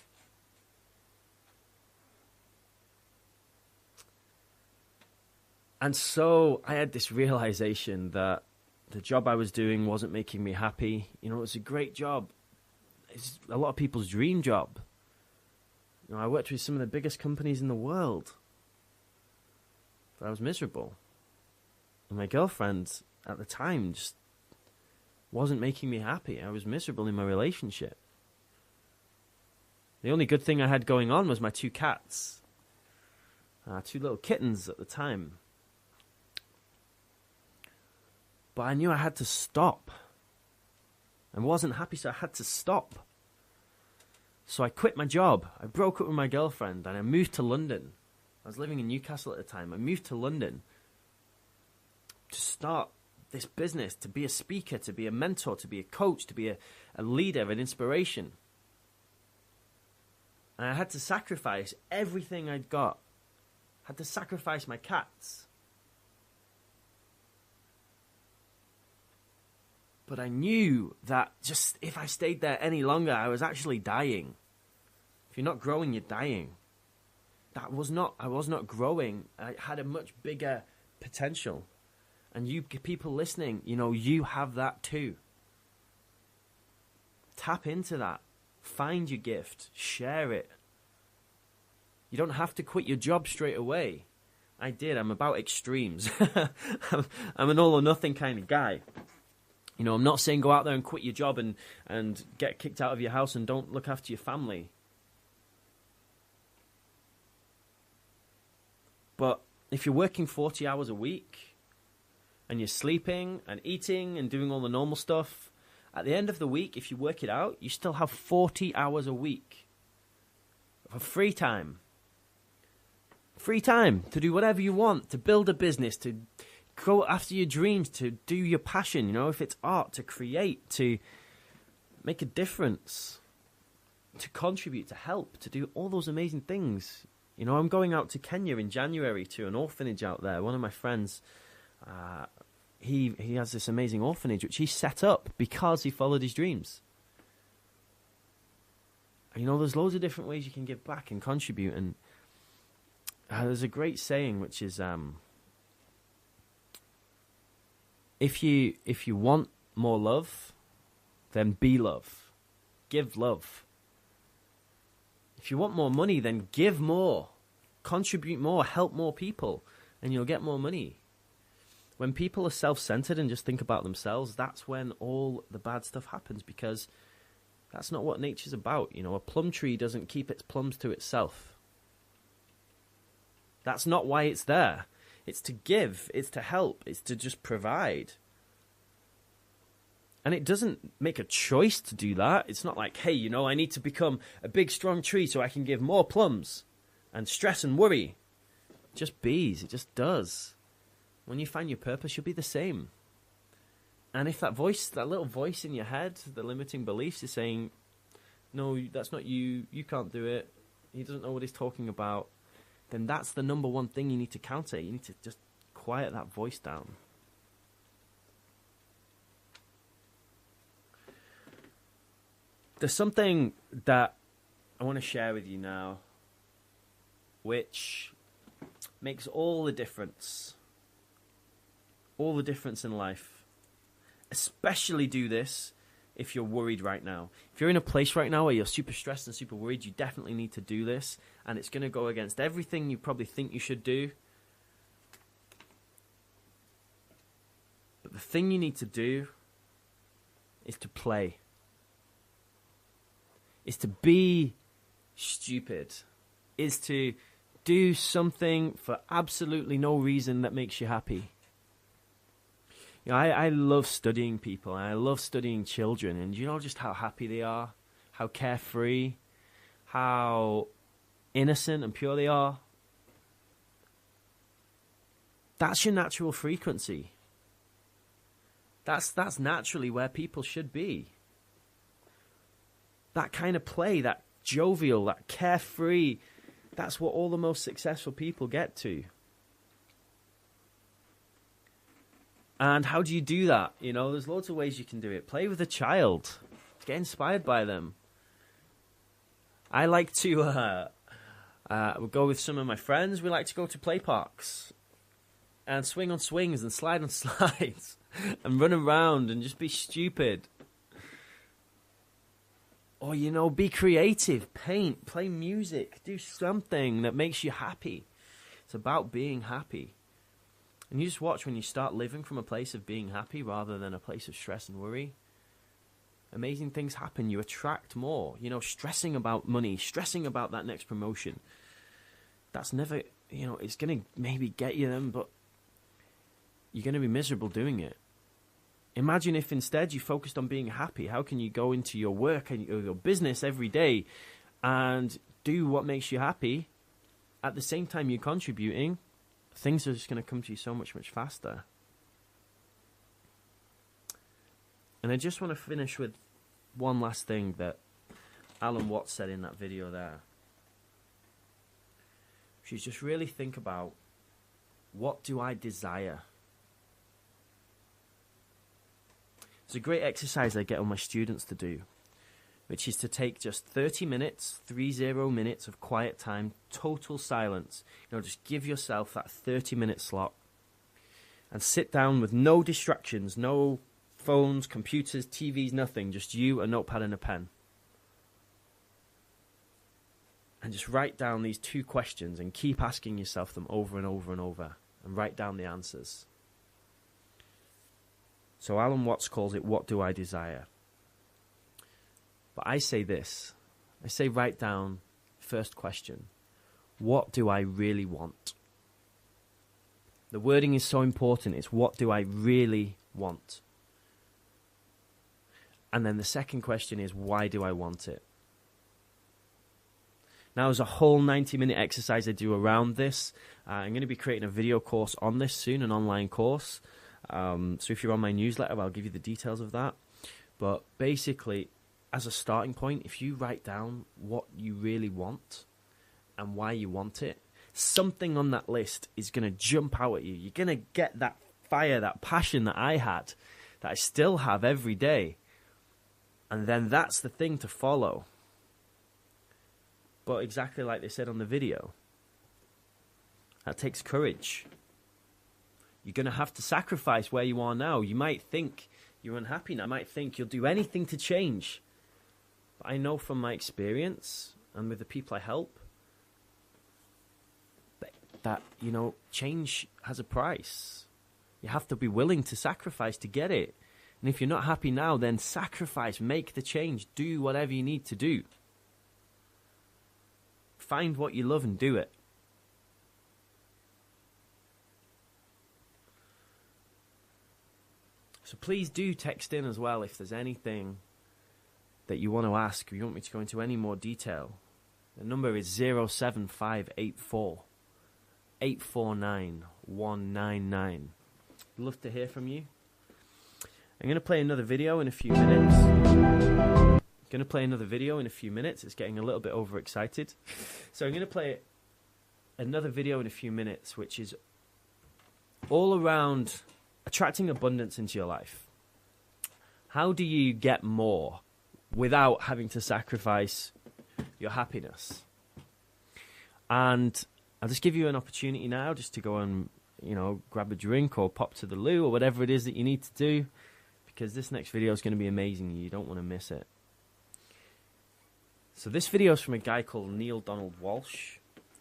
And so I had this realization that the job I was doing wasn't making me happy. You know, it was a great job. It's a lot of people's dream job. You know, I worked with some of the biggest companies in the world. But I was miserable. And my girlfriend at the time just wasn't making me happy. I was miserable in my relationship. The only good thing I had going on was my 2 cats. 2 little kittens at the time. But I knew I had to stop. I wasn't happy, so I had to stop. So I quit my job. I broke up with my girlfriend and I moved to London. I was living in Newcastle at the time. I moved to London to start this business, to be a speaker, to be a mentor, to be a coach, to be a leader, an inspiration. And I had to sacrifice everything I'd got. I had to sacrifice my cats. But I knew that just if I stayed there any longer, I was actually dying. If you're not growing, you're dying. I was not growing. I had a much bigger potential. And you people listening, you know, you have that too. Tap into that. Find your gift. Share it. You don't have to quit your job straight away. I did. I'm about extremes. I'm an all or nothing kind of guy. You know, I'm not saying go out there and quit your job and get kicked out of your house and don't look after your family. But if you're working 40 hours a week and you're sleeping and eating and doing all the normal stuff, at the end of the week, if you work it out, you still have 40 hours a week of free time. Free time to do whatever you want, to build a business, to go after your dreams, to do your passion, you know, if it's art, to create, to make a difference, to contribute, to help, to do all those amazing things. You know, I'm going out to Kenya in January to an orphanage out there. One of my friends, he has this amazing orphanage which he set up because he followed his dreams. And, you know, there's loads of different ways you can give back and contribute. And there's a great saying which is, if you want more love, then be love. Give love. If you want more money, then give more. Contribute more. Help more people. And you'll get more money. When people are self-centered and just think about themselves, that's when all the bad stuff happens, because that's not what nature's about. You know, a plum tree doesn't keep its plums to itself. That's not why it's there. It's to give, it's to help, it's to just provide. And it doesn't make a choice to do that. It's not like, hey, you know, I need to become a big, strong tree so I can give more plums and stress and worry. It just bees. It just does. When you find your purpose, you'll be the same. And if that voice, that little voice in your head, the limiting beliefs is saying, no, that's not you, you can't do it, he doesn't know what he's talking about, then that's the number one thing you need to counter. You need to just quiet that voice down. There's something that I want to share with you now, which makes all the difference. All the difference in life. Especially do this if you're worried right now. If you're in a place right now where you're super stressed and super worried, you definitely need to do this. And it's going to go against everything you probably think you should do. But the thing you need to do is to play. Is to be stupid. Is to do something for absolutely no reason that makes you happy. You know, I love studying people, and I love studying children, and you know just how happy they are, how carefree, how innocent and pure they are. That's your natural frequency. That's naturally where people should be. That kind of play, that jovial, that carefree, that's what all the most successful people get to. And how do you do that? You know, there's loads of ways you can do it. Play with a child. Get inspired by them. I like to go with some of my friends. We like to go to play parks and swing on swings and slide on slides and run around and just be stupid. Or, you know, be creative, paint, play music, do something that makes you happy. It's about being happy. And you just watch when you start living from a place of being happy rather than a place of stress and worry. Amazing things happen. You attract more. You know, stressing about money, stressing about that next promotion. That's never, you know, it's going to maybe get you them, but you're going to be miserable doing it. Imagine if instead you focused on being happy. How can you go into your work and your business every day and do what makes you happy at the same time you're contributing? Things are just going to come to you so much, much faster. And I just want to finish with one last thing that Alan Watts said in that video there. She's just really think about, what do I desire? It's a great exercise I get all my students to do, which is to take just 30 minutes of quiet time, total silence. You know, just give yourself that 30-minute slot and sit down with no distractions, no phones, computers, TVs, nothing, just you, a notepad and a pen. And just write down these 2 questions and keep asking yourself them over and over and over and write down the answers. So Alan Watts calls it, what do I desire? But I say this. I say write down, first question, what do I really want? The wording is so important. It's what do I really want? And then the second question is, why do I want it? Now, there's a whole 90-minute exercise I do around this. I'm going to be creating a video course on this soon, an online course. So if you're on my newsletter, I'll give you the details of that. But basically, as a starting point, if you write down what you really want and why you want it, something on that list is going to jump out at you. You're going to get that fire, that passion that I had, that I still have every day. And then that's the thing to follow. But exactly like they said on the video, that takes courage. You're going to have to sacrifice where you are now. You might think you're unhappy now. You might think you'll do anything to change. But I know from my experience and with the people I help that, you know, change has a price. You have to be willing to sacrifice to get it. And if you're not happy now, then sacrifice, make the change, do whatever you need to do. Find what you love and do it. So please do text in as well if there's anything that you want to ask, or you want me to go into any more detail. The number is 07584 849 199. I'd love to hear from you. I'm going to play another video in a few minutes. It's getting a little bit overexcited. So I'm going to play another video in a few minutes, which is all around attracting abundance into your life. How do you get more without having to sacrifice your happiness? And I'll just give you an opportunity now just to go and, grab a drink or pop to the loo or whatever it is that you need to do, because this next video is going to be amazing and you don't want to miss it. So this video is from a guy called Neale Donald Walsch.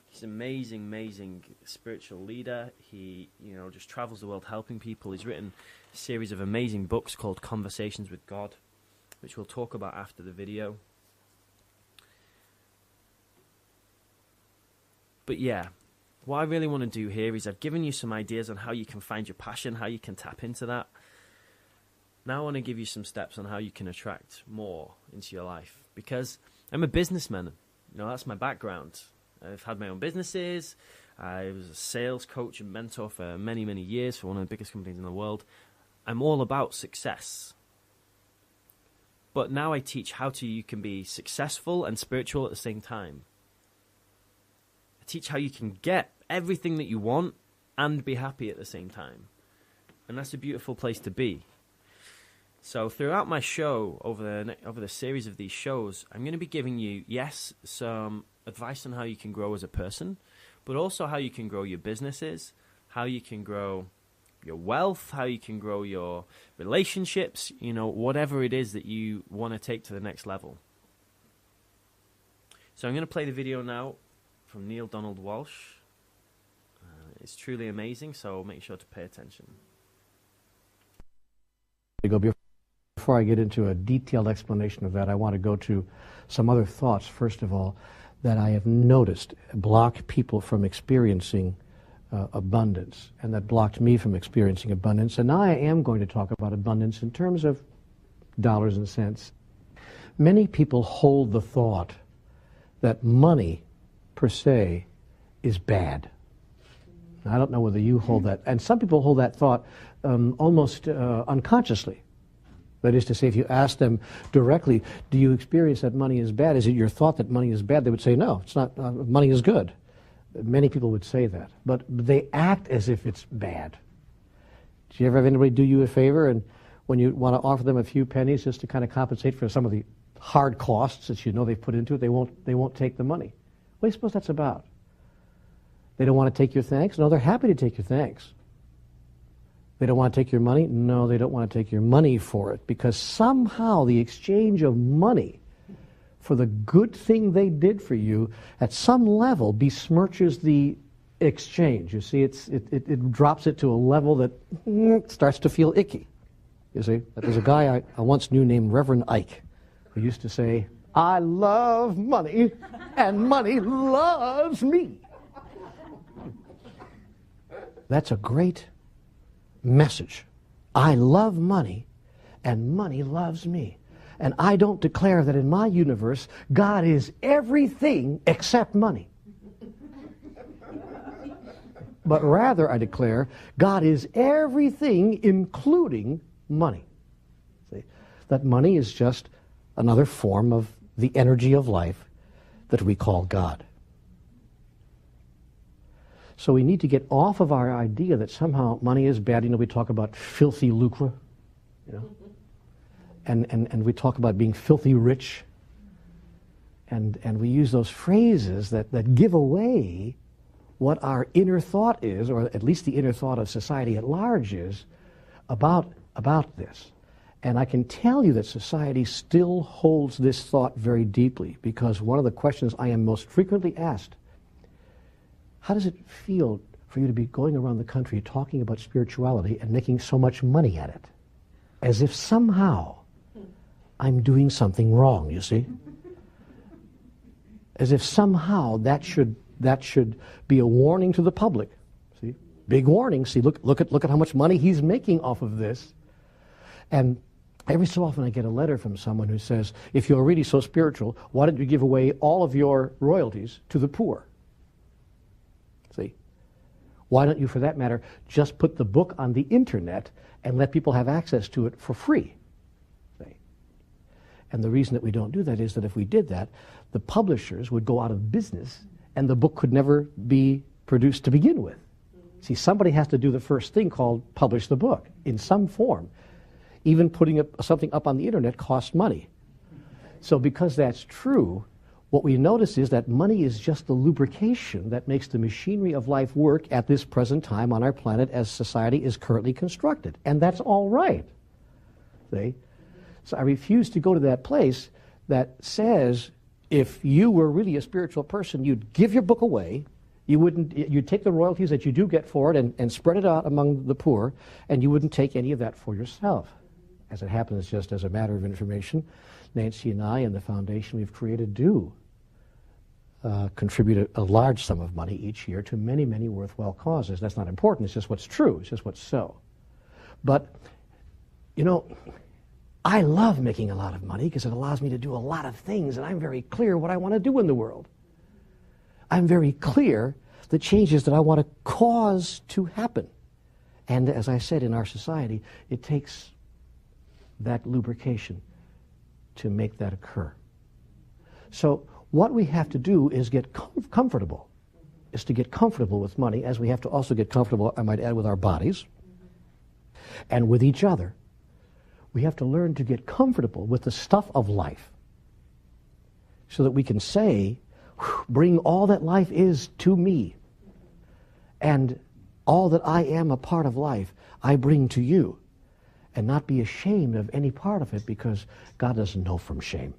He's an amazing spiritual leader. He, just travels the world helping people. He's written a series of amazing books called Conversations with God, which we'll talk about after the video. But yeah, what I really want to do here is I've given you some ideas on how you can find your passion, how you can tap into that. Now I want to give you some steps on how you can attract more into your life, because I'm a businessman. That's my background. I've had my own businesses. I was a sales coach and mentor for many, many years for one of the biggest companies in the world. I'm all about success. But now I teach how you can be successful and spiritual at the same time. I teach how you can get everything that you want and be happy at the same time. And that's a beautiful place to be. So throughout my show, over the series of these shows, I'm going to be giving you, yes, some advice on how you can grow as a person, but also how you can grow your businesses, how you can grow your wealth, how you can grow your relationships, whatever it is that you want to take to the next level. So I'm going to play the video now from Neale Donald Walsch. It's truly amazing, so make sure to pay attention. Before I get into a detailed explanation of that, I want to go to some other thoughts, first of all, that I have noticed block people from experiencing abundance, and that blocked me from experiencing abundance. And now I am going to talk about abundance in terms of dollars and cents. Many people hold the thought that money, per se, is bad. I don't know whether you hold that. And some people hold that thought almost unconsciously. That is to say, if you ask them directly, do you experience that money is bad? Is it your thought that money is bad? They would say, no, it's not. Money is good. Many people would say that. But they act as if it's bad. Do you ever have anybody do you a favor, and when you want to offer them a few pennies just to kind of compensate for some of the hard costs that they've put into it, they won't take the money? What do you suppose that's about? They don't want to take your thanks? No, they're happy to take your thanks. They don't want to take your money? No, they don't want to take your money for it, because somehow the exchange of money for the good thing they did for you at some level besmirches the exchange. You see, it drops it to a level that starts to feel icky. You see, there's a guy I once knew named Reverend Ike who used to say, I love money and money loves me. That's a great message. I love money and money loves me. And I don't declare that in my universe God is everything except money. But rather I declare God is everything including money. See? That money is just another form of the energy of life that we call God. So we need to get off of our idea that somehow money is bad. We talk about filthy lucre, and we talk about being filthy rich, and we use those phrases that give away what our inner thought is, or at least the inner thought of society at large is, about this. And I can tell you that society still holds this thought very deeply, because one of the questions I am most frequently asked, how does it feel for you to be going around the country talking about spirituality and making so much money at it, as if somehow I'm doing something wrong, you see? As if somehow that should be a warning to the public. See? Big warning. See, look at how much money he's making off of this. And every so often I get a letter from someone who says, if you're really so spiritual, why don't you give away all of your royalties to the poor? See? Why don't you, for that matter, just put the book on the internet and let people have access to it for free? See? And the reason that we don't do that is that if we did that, the publishers would go out of business and the book could never be produced to begin with. See, somebody has to do the first thing called publish the book in some form. Even putting something up on the internet costs money. So because that's true, what we notice is that money is just the lubrication that makes the machinery of life work at this present time on our planet as society is currently constructed. And that's all right. See? So I refuse to go to that place that says if you were really a spiritual person, you'd give your book away, you'd take the royalties that you do get for it and spread it out among the poor, and you wouldn't take any of that for yourself. As it happens, just as a matter of information, Nancy and I and the foundation we've created do contribute a large sum of money each year to many, many worthwhile causes. That's not important. It's just what's true. It's just what's so. But, you know, I love making a lot of money because it allows me to do a lot of things, and I'm very clear what I want to do in the world. I'm very clear the changes that I want to cause to happen. And as I said, in our society, it takes that lubrication to make that occur. So what we have to do is get comfortable, is to get comfortable with money, as we have to also get comfortable, I might add, with our bodies and with each other. We have to learn to get comfortable with the stuff of life so that we can say, bring all that life is to me, and all that I am a part of life, I bring to you. And not be ashamed of any part of it, because God doesn't know from shame.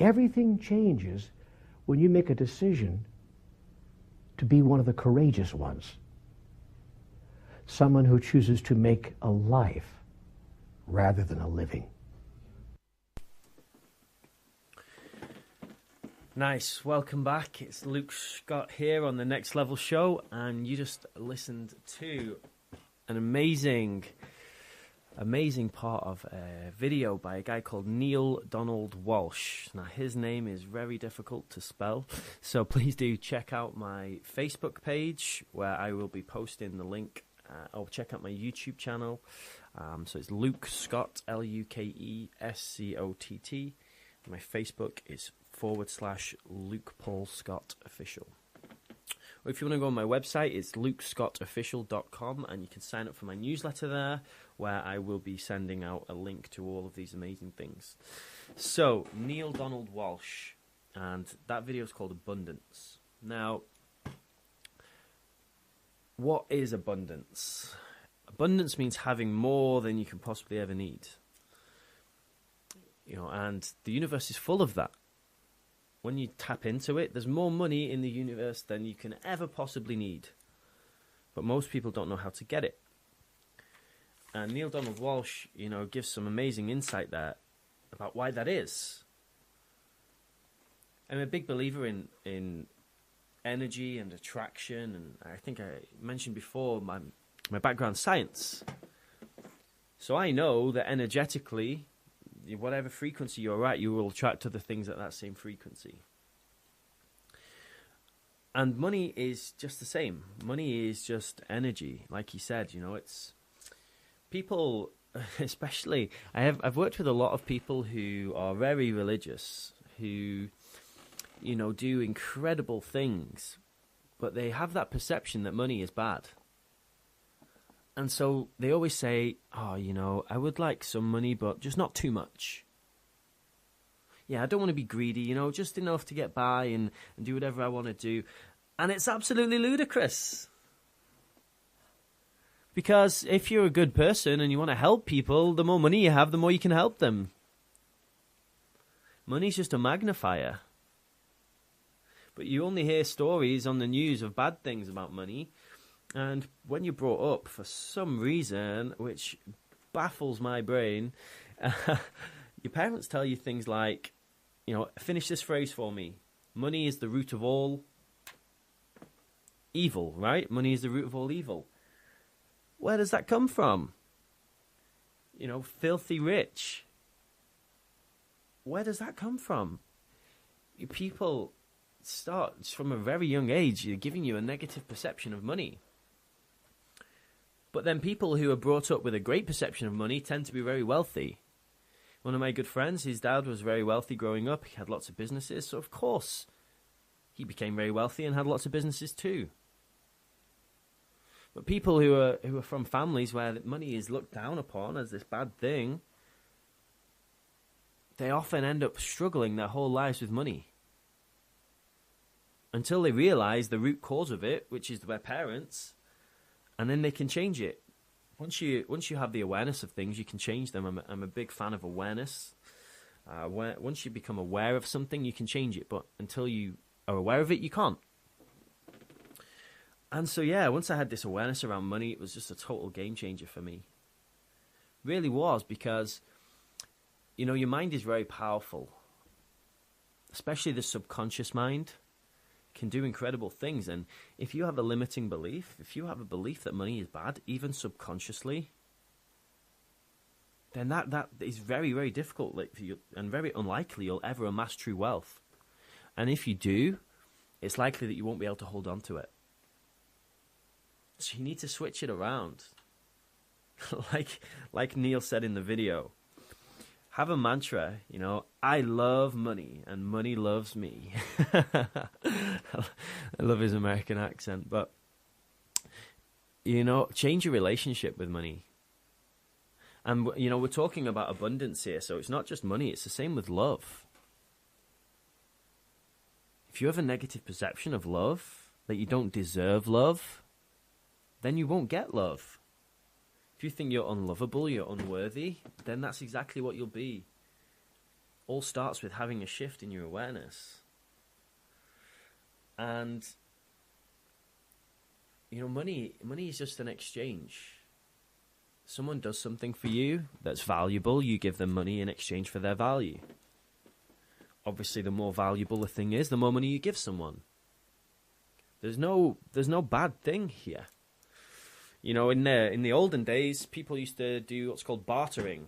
Everything changes when you make a decision to be one of the courageous ones. Someone who chooses to make a life rather than a living. Nice. Welcome back. It's Luke Scott here on the Next Level Show, and you just listened to an amazing part of a video by a guy called Neale Donald Walsch. Now, his name is very difficult to spell, so please do check out my Facebook page where I will be posting the link, or check out my YouTube channel. So it's Luke Scott, LUKESCOTT. My Facebook is /Luke Paul Scott Official. Or if you want to go on my website, it's lukescottofficial.com, and you can sign up for my newsletter there, where I will be sending out a link to all of these amazing things. So, Neale Donald Walsch, and that video is called Abundance. Now, what is abundance? Abundance means having more than you can possibly ever need. You know, and the universe is full of that. When you tap into it, there's more money in the universe than you can ever possibly need. But most people don't know how to get it. And Neale Donald Walsch, you know, gives some amazing insight there about why that is. I'm a big believer in energy and attraction, and I think I mentioned before my background science. So I know that energetically, whatever frequency you're at, you will attract to the things at that same frequency. And money is just the same. Money is just energy. Like he said, you know, it's people, especially, I've worked with a lot of people who are very religious, who, you know, do incredible things, but they have that perception that money is bad. And so they always say, oh, you know, I would like some money, but just not too much. Yeah, I don't want to be greedy, you know, just enough to get by and do whatever I want to do. And it's absolutely ludicrous. Because if you're a good person and you want to help people, the more money you have, the more you can help them. Money's just a magnifier. But you only hear stories on the news of bad things about money. And when you're brought up, for some reason, which baffles my brain, your parents tell you things like, finish this phrase for me. Money is the root of all evil, right? Money is the root of all evil. Where does that come from? Filthy rich. Where does that come from? People start from a very young age, giving you a negative perception of money. But then people who are brought up with a great perception of money tend to be very wealthy. One of my good friends, his dad was very wealthy growing up. He had lots of businesses, so of course he became very wealthy and had lots of businesses too. But people who are from families where money is looked down upon as this bad thing, they often end up struggling their whole lives with money. Until they realize the root cause of it, which is their parents, and then they can change it. Once you have the awareness of things, you can change them. I'm a big fan of awareness. Once you become aware of something, you can change it. But until you are aware of it, you can't. And so, once I had this awareness around money, it was just a total game changer for me. Really was, because, your mind is very powerful. Especially the subconscious mind can do incredible things. And if you have a limiting belief, if you have a belief that money is bad, even subconsciously, then that is very, very difficult for you, and very unlikely you'll ever amass true wealth. And if you do, it's likely that you won't be able to hold on to it. So you need to switch it around. like Neil said in the video, have a mantra, I love money and money loves me. I love his American accent, but, change your relationship with money. And, we're talking about abundance here, so it's not just money, it's the same with love. If you have a negative perception of love, that you don't deserve love, then you won't get love. If you think you're unlovable, you're unworthy, then that's exactly what you'll be. All starts with having a shift in your awareness. And, money is just an exchange. Someone does something for you that's valuable, you give them money in exchange for their value. Obviously, the more valuable a thing is, the more money you give someone. There's no bad thing here. In the olden days, people used to do what's called bartering.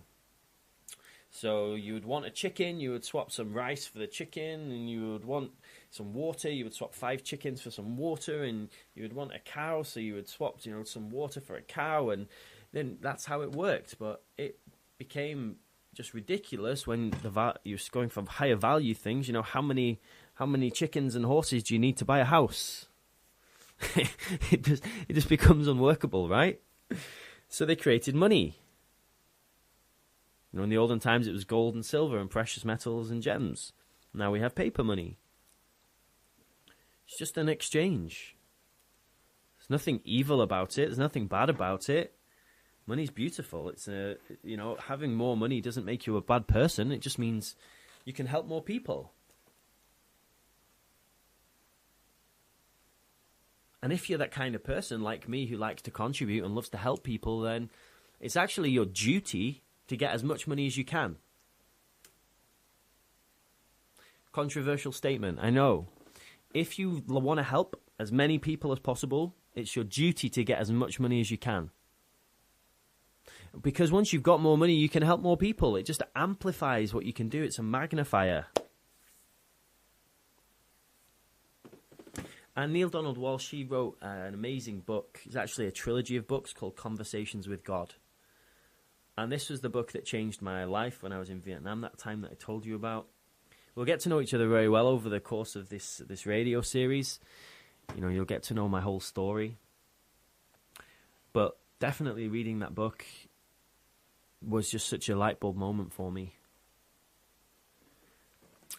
So you would want a chicken, you would swap some rice for the chicken, and you would want some water, you would swap 5 chickens for some water, and you would want a cow, so you would swap, some water for a cow, and then that's how it worked. But it became just ridiculous when you're going for higher value things. How many chickens and horses do you need to buy a house? It just becomes unworkable, right? So they created money. In the olden times, it was gold and silver and precious metals and gems. Now we have paper money. It's just an exchange. There's nothing evil about it. There's nothing bad about it. Money's beautiful. It's having more money doesn't make you a bad person. It just means you can help more people. And if you're that kind of person like me who likes to contribute and loves to help people, then it's actually your duty to get as much money as you can. Controversial statement, I know. If you want to help as many people as possible, it's your duty to get as much money as you can. Because once you've got more money, you can help more people. It just amplifies what you can do. It's a magnifier. And Neale Donald Walsch, he wrote an amazing book. It's actually a trilogy of books called Conversations with God. And this was the book that changed my life when I was in Vietnam, that time that I told you about. We'll get to know each other very well over the course of this radio series. You'll get to know my whole story. But definitely reading that book was just such a light bulb moment for me.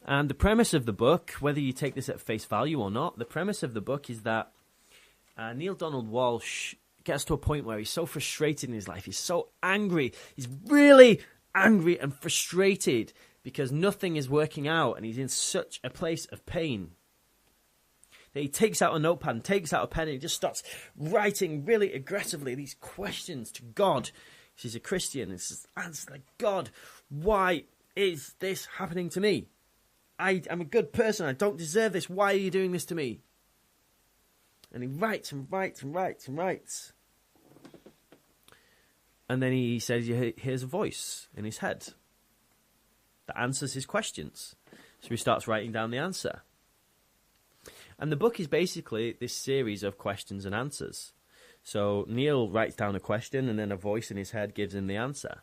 And the premise of the book, whether you take this at face value or not, the premise of the book is that Neale Donald Walsch gets to a point where he's so frustrated in his life. He's so angry. He's really angry and frustrated because nothing is working out and he's in such a place of pain. He takes out a notepad and takes out a pen and he just starts writing really aggressively these questions to God. He's a Christian. He says, answer God, why is this happening to me? I'm a good person. I don't deserve this. Why are you doing this to me? And he writes and writes and writes and writes. And then he says he hears a voice in his head that answers his questions. So he starts writing down the answer. And the book is basically this series of questions and answers. So Neil writes down a question and then a voice in his head gives him the answer.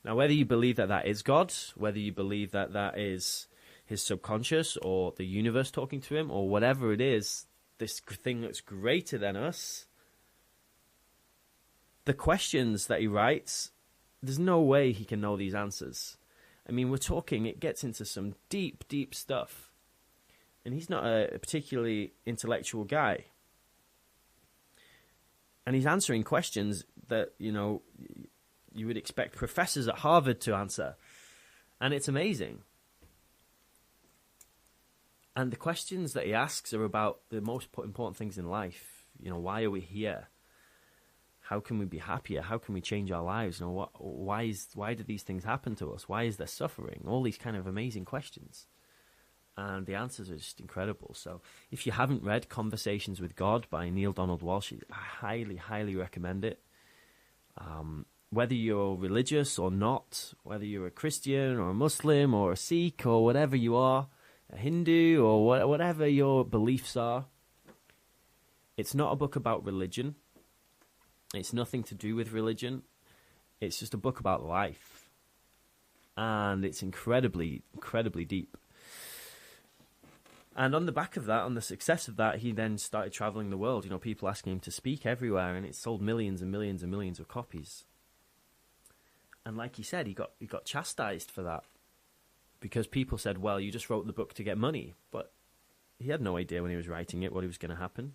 Now, whether you believe that that is God, whether you believe that that is his subconscious or the universe talking to him or whatever it is, this thing that's greater than us, the questions that he writes, there's no way he can know these answers. I mean, we're talking, it gets into some deep, deep stuff. And he's not a particularly intellectual guy. And he's answering questions that, you know, you would expect professors at Harvard to answer. And it's amazing. And the questions that he asks are about the most important things in life. You know, why are we here? How can we be happier? How can we change our lives? You know, why do these things happen to us? Why is there suffering? All these kind of amazing questions. And the answers are just incredible. So if you haven't read Conversations with God by Neale Donald Walsch, I highly, highly recommend it. Whether you're religious or not, whether you're a Christian or a Muslim or a Sikh or whatever you are, a Hindu or whatever your beliefs are, it's not a book about religion. It's nothing to do with religion. It's just a book about life. And it's incredibly, incredibly deep. And on the back of that, on the success of that, he then started traveling the world. You know, people asking him to speak everywhere, and it sold millions and millions and millions of copies. And like he said, he got chastised for that because people said, "Well, you just wrote the book to get money," but he had no idea when he was writing it what was going to happen.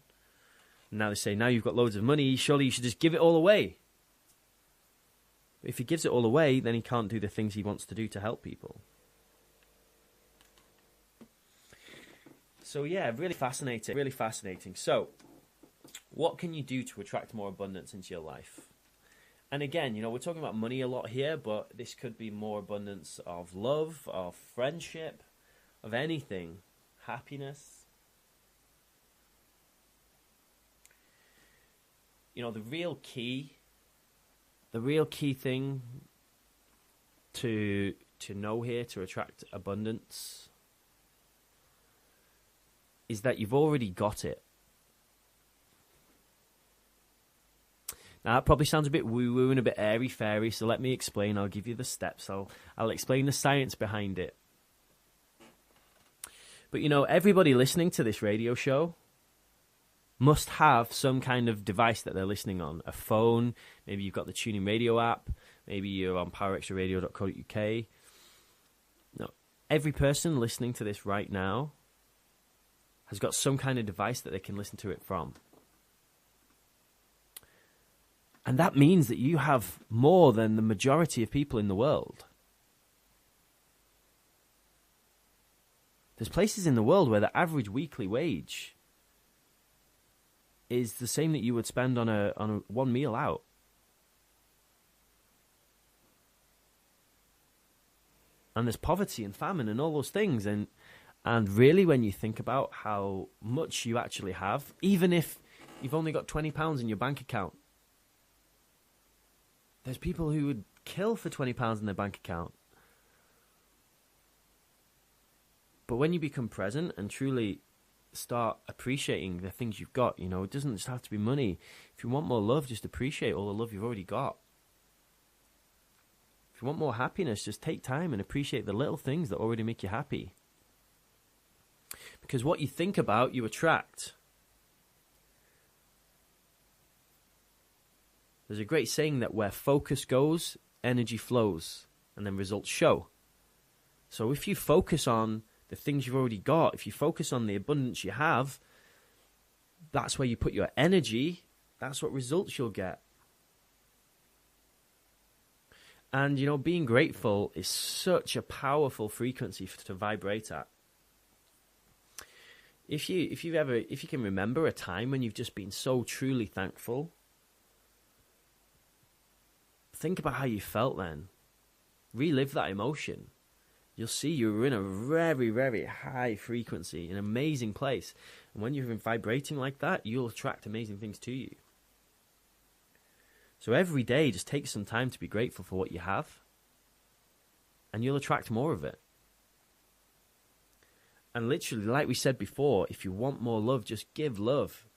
And now they say, "Now you've got loads of money, surely you should just give it all away." But if he gives it all away, then he can't do the things he wants to do to help people. So yeah, really fascinating, really fascinating. So, what can you do to attract more abundance into your life? And again, you know, we're talking about money a lot here, but this could be more abundance of love, of friendship, of anything, happiness. You know, the real key thing to know here to attract abundance is that you've already got it. Now, that probably sounds a bit woo-woo and a bit airy-fairy, so let me explain. I'll give you the steps. I'll explain the science behind it. But, you know, everybody listening to this radio show must have some kind of device that they're listening on. A phone, maybe you've got the TuneIn Radio app, maybe you're on powerextraradio.co.uk. No, every person listening to this right now has got some kind of device that they can listen to it from. And that means that you have more than the majority of people in the world. There's places in the world where the average weekly wage is the same that you would spend on a one meal out. And there's poverty and famine and all those things. And really, when you think about how much you actually have, even if you've only got £20 in your bank account, there's people who would kill for £20 in their bank account. But when you become present and truly start appreciating the things you've got, you know, it doesn't just have to be money. If you want more love, just appreciate all the love you've already got. If you want more happiness, just take time and appreciate the little things that already make you happy. Because what you think about, you attract. There's a great saying that where focus goes, energy flows, and then results show. So if you focus on the things you've already got, if you focus on the abundance you have, that's where you put your energy, that's what results you'll get. And, you know, being grateful is such a powerful frequency to vibrate at. If you can remember a time when you've just been so truly thankful, think about how you felt then. Relive that emotion. You'll see you're in a very, very high frequency, an amazing place. And when you're vibrating like that, you'll attract amazing things to you. So every day, just take some time to be grateful for what you have, and you'll attract more of it. And literally, like we said before, if you want more love, just give love.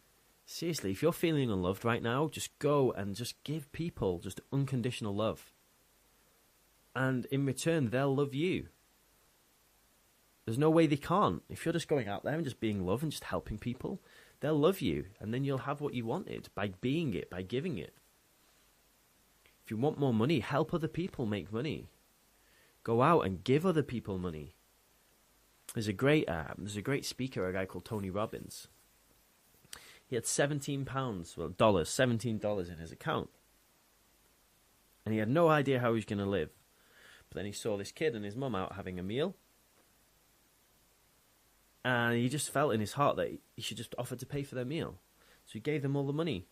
Seriously, if you're feeling unloved right now, just go and just give people just unconditional love. And in return, they'll love you. There's no way they can't. If you're just going out there and just being love and just helping people, they'll love you. And then you'll have what you wanted by being it, by giving it. If you want more money, help other people make money. Go out and give other people money. There's a great speaker, a guy called Tony Robbins. He had $17 in his account. And he had no idea how he was going to live. But then he saw this kid and his mum out having a meal. And he just felt in his heart that he should just offer to pay for their meal. So he gave them all the money.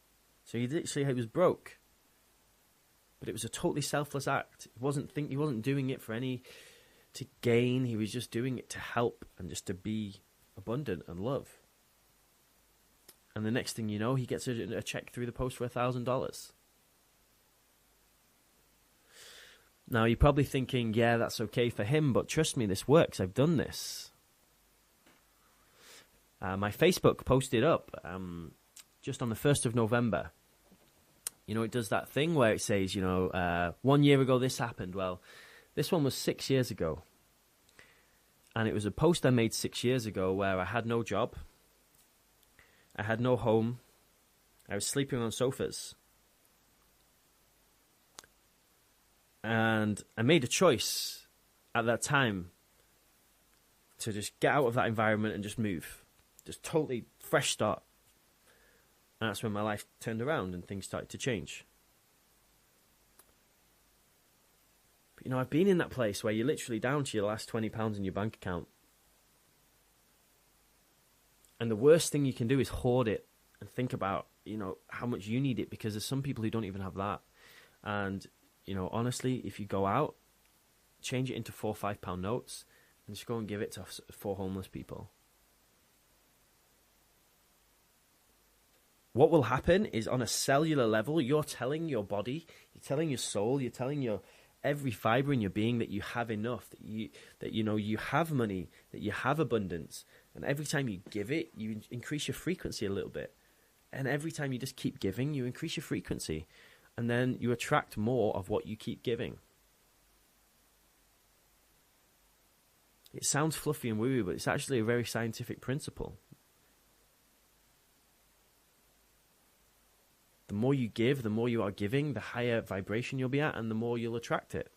So he was broke. But it was a totally selfless act. He wasn't doing it to gain. He was just doing it to help and just to be abundant and love. And the next thing you know, he gets a check through the post for $1,000. Now, you're probably thinking, yeah, that's okay for him, but trust me, this works. I've done this. My Facebook posted up just on the 1st of November. You know, it does that thing where it says, 1 year ago this happened. Well, this one was 6 years ago. And it was a post I made 6 years ago where I had no job. I had no home. I was sleeping on sofas. And I made a choice at that time to just get out of that environment and just move. Just totally fresh start. And that's when my life turned around and things started to change. But, I've been in that place where you're literally down to your last £20 in your bank account. And the worst thing you can do is hoard it and think about, how much you need it, because there's some people who don't even have that. And, honestly, if you go out, change it into £4 or £5 notes and just go and give it to 4 homeless people. What will happen is, on a cellular level, you're telling your body, you're telling your soul, you're telling your every fiber in your being that you have enough, that you have money, that you have abundance. And every time you give it, you increase your frequency a little bit. And every time you just keep giving, you increase your frequency. And then you attract more of what you keep giving. It sounds fluffy and woo-woo, but it's actually a very scientific principle. The more you give, the more you are giving, the higher vibration you'll be at, and the more you'll attract it.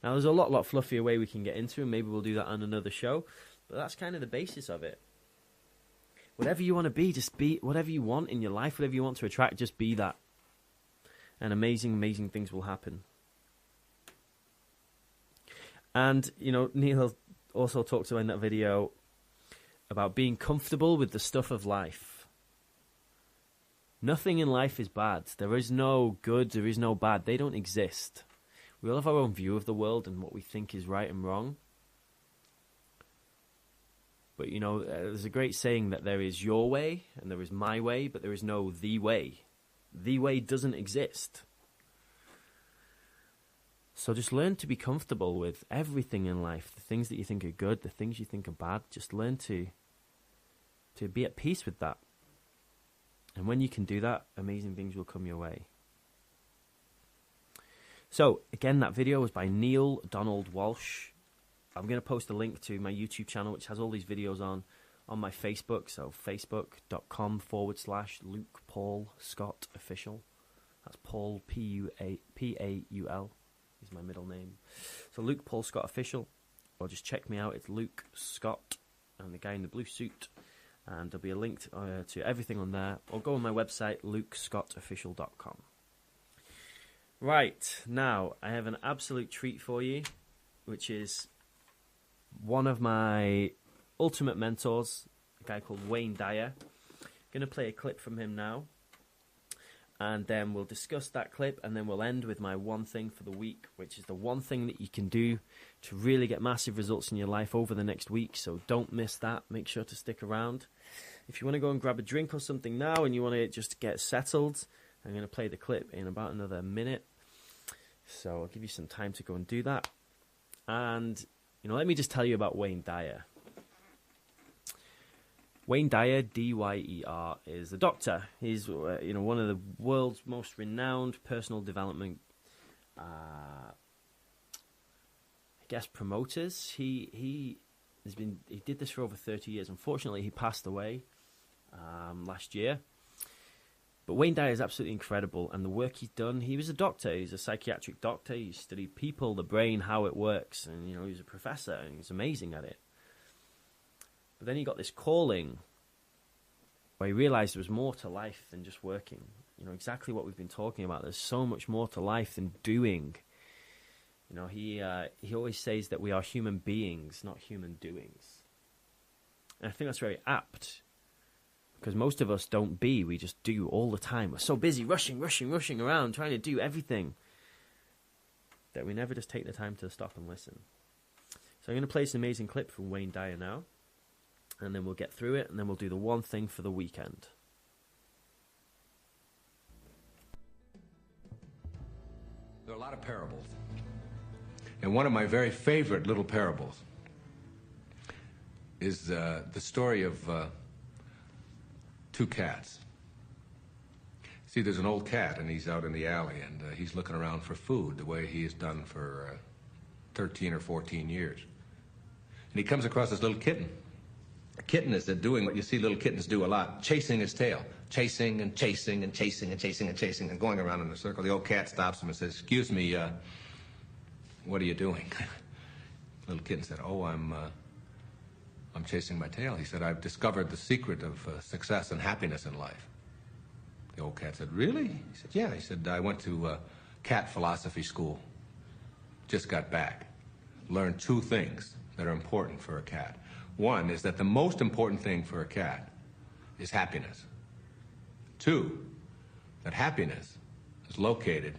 Now, there's a lot fluffier way we can get into, and maybe we'll do that on another show, but that's kind of the basis of it. Whatever you want to be, just be whatever you want in your life, whatever you want to attract, just be that. And amazing, amazing things will happen. And, Neil also talked about in that video about being comfortable with the stuff of life. Nothing in life is bad. There is no good, there is no bad. They don't exist. We all have our own view of the world and what we think is right and wrong. But, there's a great saying that there is your way and there is my way, but there is no the way. The way doesn't exist. So just learn to be comfortable with everything in life. The things that you think are good, the things you think are bad. Just learn to be at peace with that. And when you can do that, amazing things will come your way. So, again, that video was by Neil Donald Walsh. I'm going to post a link to my YouTube channel, which has all these videos on my Facebook. So, facebook.com/Luke Paul Scott Official. That's Paul, P-A-U-L is my middle name. So, Luke Paul Scott Official. Or just check me out. It's Luke Scott and the guy in the blue suit. And there'll be a link to everything on there. Or go on my website, lukescottofficial.com. Right, now I have an absolute treat for you, which is one of my Ultimate Mentors, a guy called Wayne Dyer. Going to play a clip from him now, and then we'll discuss that clip, and then we'll end with my one thing for the week, which is the one thing that you can do to really get massive results in your life over the next week. So don't miss that. Make sure to stick around. If you want to go and grab a drink or something now and you want to just get settled, I'm going to play the clip in about another minute. So I'll give you some time to go and do that. And, let me just tell you about Wayne Dyer. Wayne Dyer, D-Y-E-R, is a doctor. He's, one of the world's most renowned personal development, promoters. He did this for over 30 years. Unfortunately, he passed away last year. But Wayne Dyer is absolutely incredible, and the work he's done. He was a doctor. He's a psychiatric doctor. He studied people, the brain, how it works, and he was a professor, and he's amazing at it. But then he got this calling where he realized there was more to life than just working. Exactly what we've been talking about. There's so much more to life than doing. He always says that we are human beings, not human doings. And I think that's very apt, because most of us don't be, we just do all the time. We're so busy rushing around, trying to do everything, that we never just take the time to stop and listen. So I'm going to play this amazing clip from Wayne Dyer now, and then we'll get through it, and then we'll do the one thing for the weekend. There are a lot of parables. And one of my very favorite little parables is the story of two cats. See, there's an old cat, and he's out in the alley, and he's looking around for food the way he has done for 13 or 14 years. And he comes across this little kitten. A kitten is doing what you see little kittens do a lot, chasing his tail. Chasing and chasing and chasing and chasing and chasing and going around in a circle. The old cat stops him and says, "Excuse me, what are you doing?" Little kitten said, "Oh, I'm chasing my tail." He said, "I've discovered the secret of success and happiness in life." The old cat said, "Really?" He said, "Yeah." He said, "I went to cat philosophy school. Just got back. Learned two things that are important for a cat. One is that the most important thing for a cat is happiness. Two, that happiness is located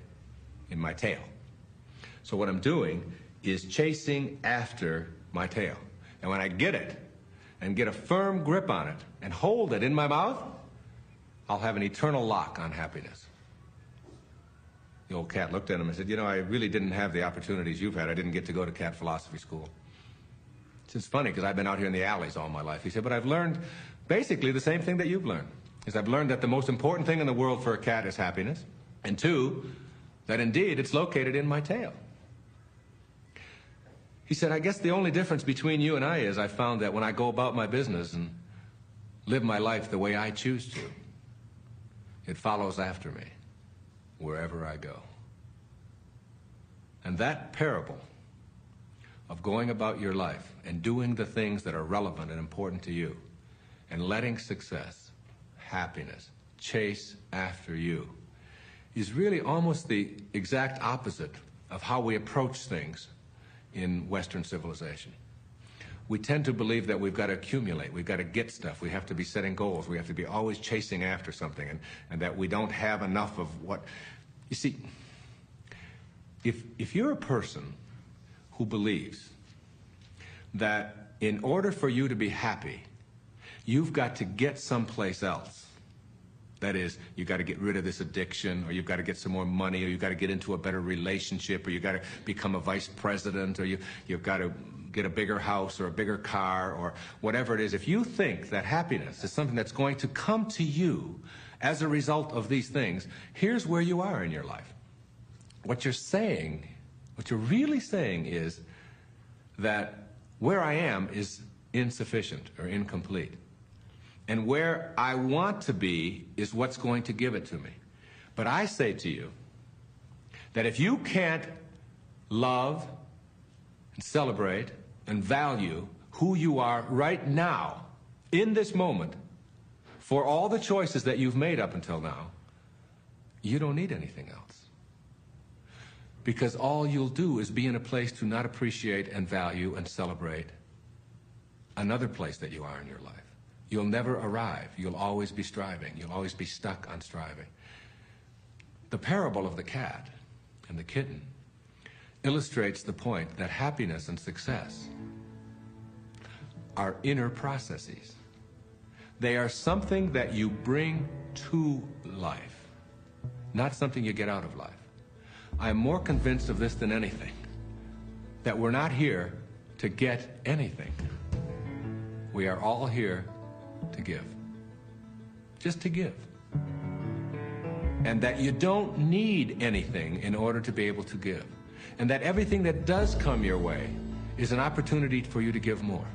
in my tail. So what I'm doing is chasing after my tail. And when I get it and get a firm grip on it and hold it in my mouth, I'll have an eternal lock on happiness." The old cat looked at him and said, "I really didn't have the opportunities you've had. I didn't get to go to cat philosophy school." It's funny because I've been out here in the alleys all my life. He said, "But I've learned basically the same thing that you've learned. I've learned that the most important thing in the world for a cat is happiness. And two, that indeed it's located in my tail." He said, "I guess the only difference between you and I is I found that when I go about my business and live my life the way I choose to, it follows after me wherever I go." And that parable of going about your life and doing the things that are relevant and important to you and letting success, happiness, chase after you is really almost the exact opposite of how we approach things in Western civilization. We tend to believe that we've got to accumulate, we've got to get stuff, we have to be setting goals, we have to be always chasing after something, and that we don't have enough of what... You see, if you're a person who believes that in order for you to be happy, you've got to get someplace else. That is, you've got to get rid of this addiction, or you've got to get some more money, or you've got to get into a better relationship, or you've got to become a vice president, or you've got to get a bigger house or a bigger car, or whatever it is. If you think that happiness is something that's going to come to you as a result of these things, here's where you are in your life. What you're saying, what you're really saying is that where I am is insufficient or incomplete. And where I want to be is what's going to give it to me. But I say to you that if you can't love and celebrate and value who you are right now, in this moment, for all the choices that you've made up until now, you don't need anything else. Because all you'll do is be in a place to not appreciate and value and celebrate another place that you are in your life. You'll never arrive. You'll always be striving. You'll always be stuck on striving. The parable of the cat and the kitten illustrates the point that happiness and success are inner processes. They are something that you bring to life, not something you get out of life. I am more convinced of this than anything, that we're not here to get anything. We are all here to give. Just to give. And that you don't need anything in order to be able to give. And that everything that does come your way is an opportunity for you to give more.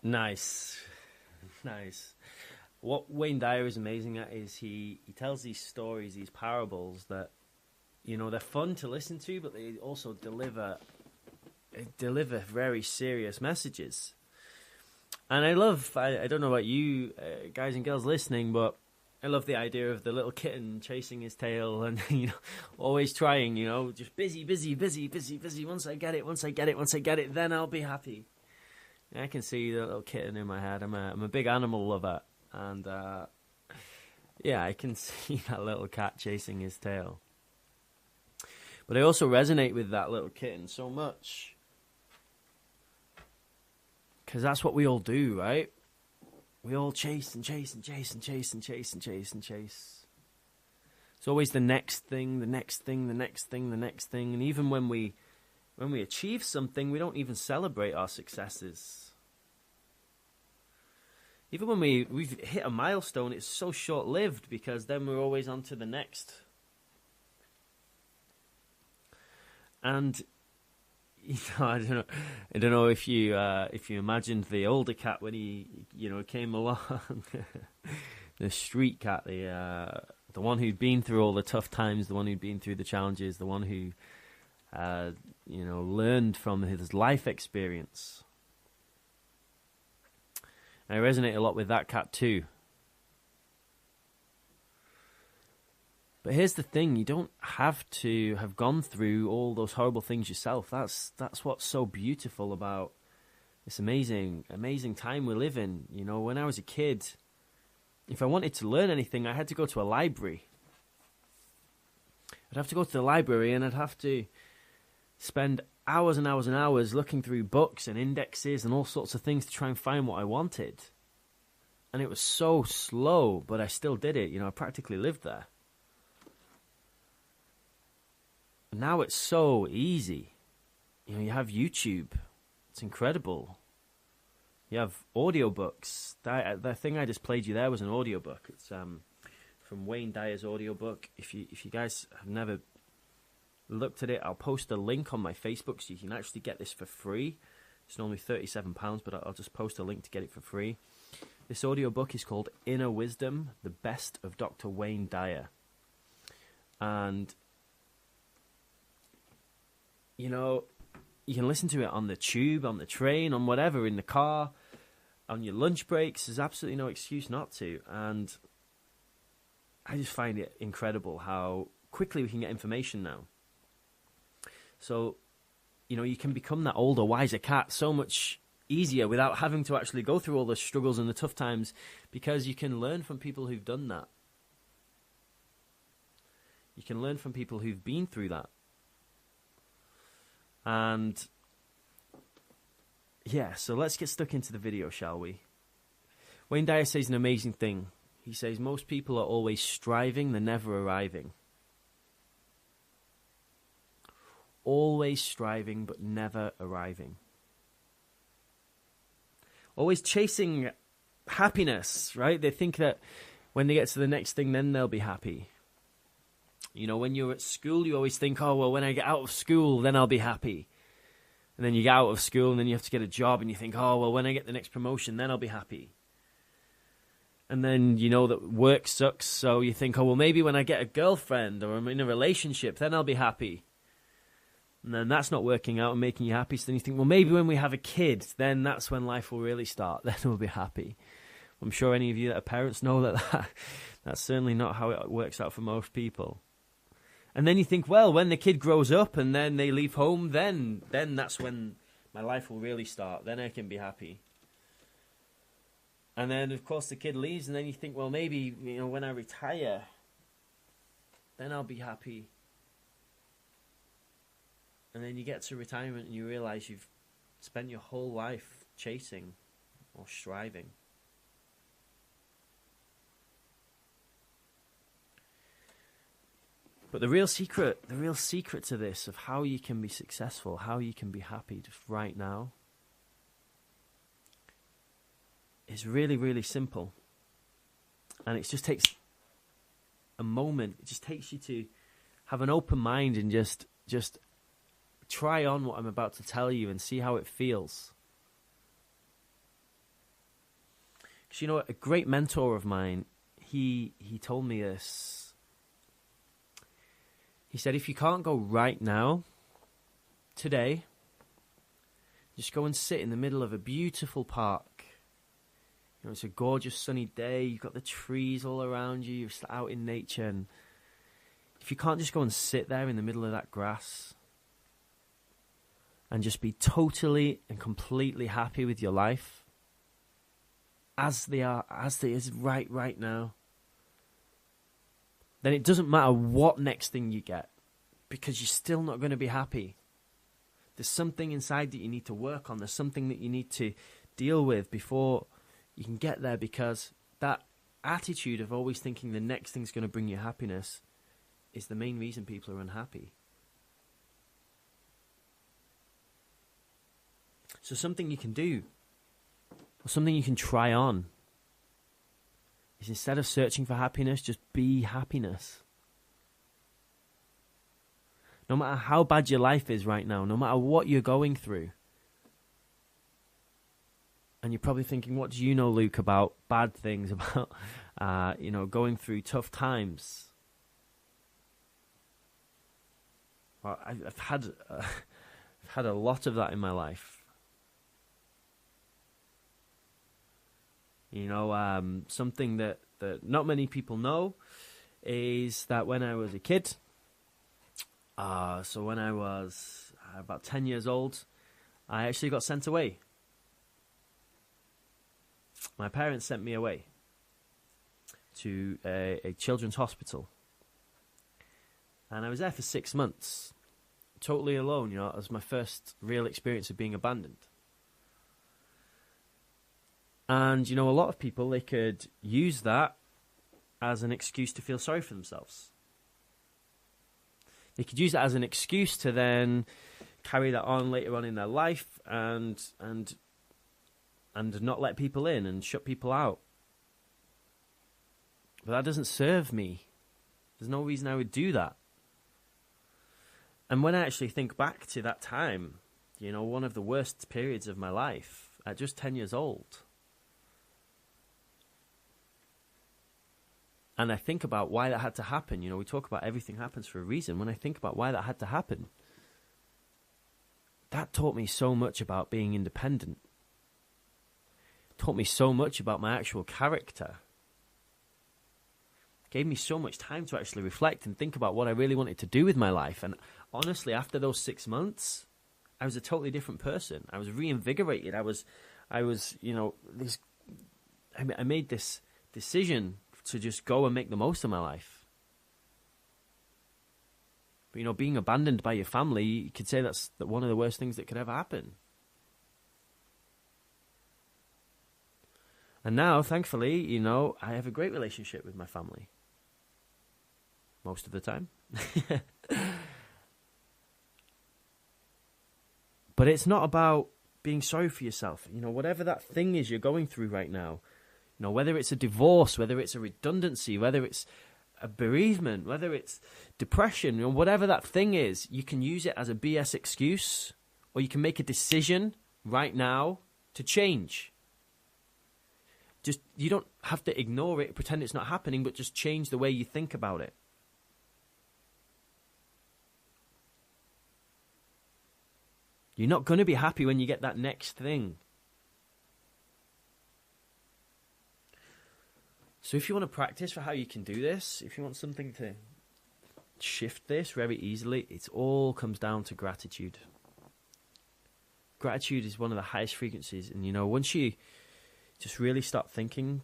Nice. Nice. What Wayne Dyer is amazing at is he tells these stories, these parables that, you know, they're fun to listen to, but they also deliver very serious messages. And I don't know about you guys and girls listening, but I love the idea of the little kitten chasing his tail and, you know, always trying, you know, just busy. Once I get it, then I'll be happy. And I can see the little kitten in my head. I'm a big animal lover. And, yeah, I can see that little cat chasing his tail. But I also resonate with that little kitten so much. Because that's what we all do, right? We all chase and chase and chase and chase and chase and chase and chase. It's always the next thing, the next thing, the next thing, the next thing. And even when we achieve something, we don't even celebrate our successes. Even when we've hit a milestone, it's so short-lived because then we're always on to the next. And you know, I don't know if you imagined the older cat when he, you know, came along, the street cat, the one who'd been through all the tough times, the one who'd been through the challenges, the one who, you know, learned from his life experience. I resonate a lot with that cat too. But here's the thing, you don't have to have gone through all those horrible things yourself. That's what's so beautiful about this amazing time we live in. You know, when I was a kid, if I wanted to learn anything, I had to go to a library. I'd have to go to the library and I'd have to spend hours and hours and hours looking through books and indexes and all sorts of things to try and find what I wanted. And it was so slow, but I still did it. You know, I practically lived there. Now it's so easy. You know, you have YouTube. It's incredible. You have audiobooks. The thing I just played you there was an audiobook. It's from Wayne Dyer's audiobook. If you guys have never looked at it, I'll post a link on my Facebook so you can actually get this for free. It's normally £37, but I'll just post a link to get it for free. This audiobook is called Inner Wisdom, The Best of Dr. Wayne Dyer. And, you know, you can listen to it on the tube, on the train, on whatever, in the car, on your lunch breaks. There's absolutely no excuse not to. And I just find it incredible how quickly we can get information now. So, you know, you can become that older, wiser cat so much easier without having to actually go through all the struggles and the tough times, because you can learn from people who've done that. You can learn from people who've been through that. And yeah, so let's get stuck into the video, shall we? Wayne Dyer says an amazing thing. He says most people are always striving, they're never arriving. Always striving, but never arriving. Always chasing happiness, right? They think that when they get to the next thing, then they'll be happy. You know, when you're at school, you always think, oh, well, when I get out of school, then I'll be happy. And then you get out of school, and then you have to get a job, and you think, oh, well, when I get the next promotion, then I'll be happy. And then you know that work sucks, so you think, oh, well, maybe when I get a girlfriend or I'm in a relationship, then I'll be happy. And then that's not working out and making you happy, so then you think, well, maybe when we have a kid, then that's when life will really start. Then we'll be happy. I'm sure any of you that are parents know that that's certainly not how it works out for most people. And then you think, well, when the kid grows up and then they leave home, then that's when my life will really start. Then I can be happy. And then, of course, the kid leaves, and then you think, well, maybe, when I retire, then I'll be happy. And then you get to retirement and you realize you've spent your whole life chasing or striving. But the real secret to this, of how you can be successful, how you can be happy just right now, is really, really simple. And it just takes a moment. It just takes you to have an open mind and just try on what I'm about to tell you and see how it feels. Because, a great mentor of mine, he told me this. He said, if you can't go right now, today, just go and sit in the middle of a beautiful park. It's a gorgeous sunny day, you've got the trees all around you, you're out in nature, and if you can't just go and sit there in the middle of that grass and just be totally and completely happy with your life, as they is right now, then it doesn't matter what next thing you get, because you're still not going to be happy. There's something inside that you need to work on. There's something that you need to deal with before you can get there, because that attitude of always thinking the next thing's going to bring you happiness is the main reason people are unhappy. So something you can do, or something you can try on, is instead of searching for happiness, just be happiness. No matter how bad your life is right now, no matter what you're going through. And you're probably thinking, what do you know, Luke, about bad things, about going through tough times? Well, I've had a lot of that in my life. Something that not many people know is that when I was a kid, so when I was about 10 years old, I actually got sent away. My parents sent me away to a children's hospital. And I was there for 6 months, totally alone, it was my first real experience of being abandoned. And, a lot of people, they could use that as an excuse to feel sorry for themselves. They could use that as an excuse to then carry that on later on in their life and not let people in and shut people out. But that doesn't serve me. There's no reason I would do that. And when I actually think back to that time, one of the worst periods of my life, at just 10 years old, and I think about why that had to happen. We talk about everything happens for a reason. When I think about why that had to happen, that taught me so much about being independent. It taught me so much about my actual character. It gave me so much time to actually reflect and think about what I really wanted to do with my life. And honestly, after those 6 months, I was a totally different person. I was reinvigorated. I made this decision to just go and make the most of my life. But, being abandoned by your family, you could say that's one of the worst things that could ever happen. And now, thankfully, I have a great relationship with my family. Most of the time. But it's not about being sorry for yourself. Whatever that thing is you're going through right now, whether it's a divorce, whether it's a redundancy, whether it's a bereavement, whether it's depression, whatever that thing is, you can use it as a BS excuse, or you can make a decision right now to change. You don't have to ignore it, pretend it's not happening, but just change the way you think about it. You're not going to be happy when you get that next thing. So if you want to practice for how you can do this, if you want something to shift this very easily, it all comes down to gratitude. Gratitude is one of the highest frequencies. And, once you just really start thinking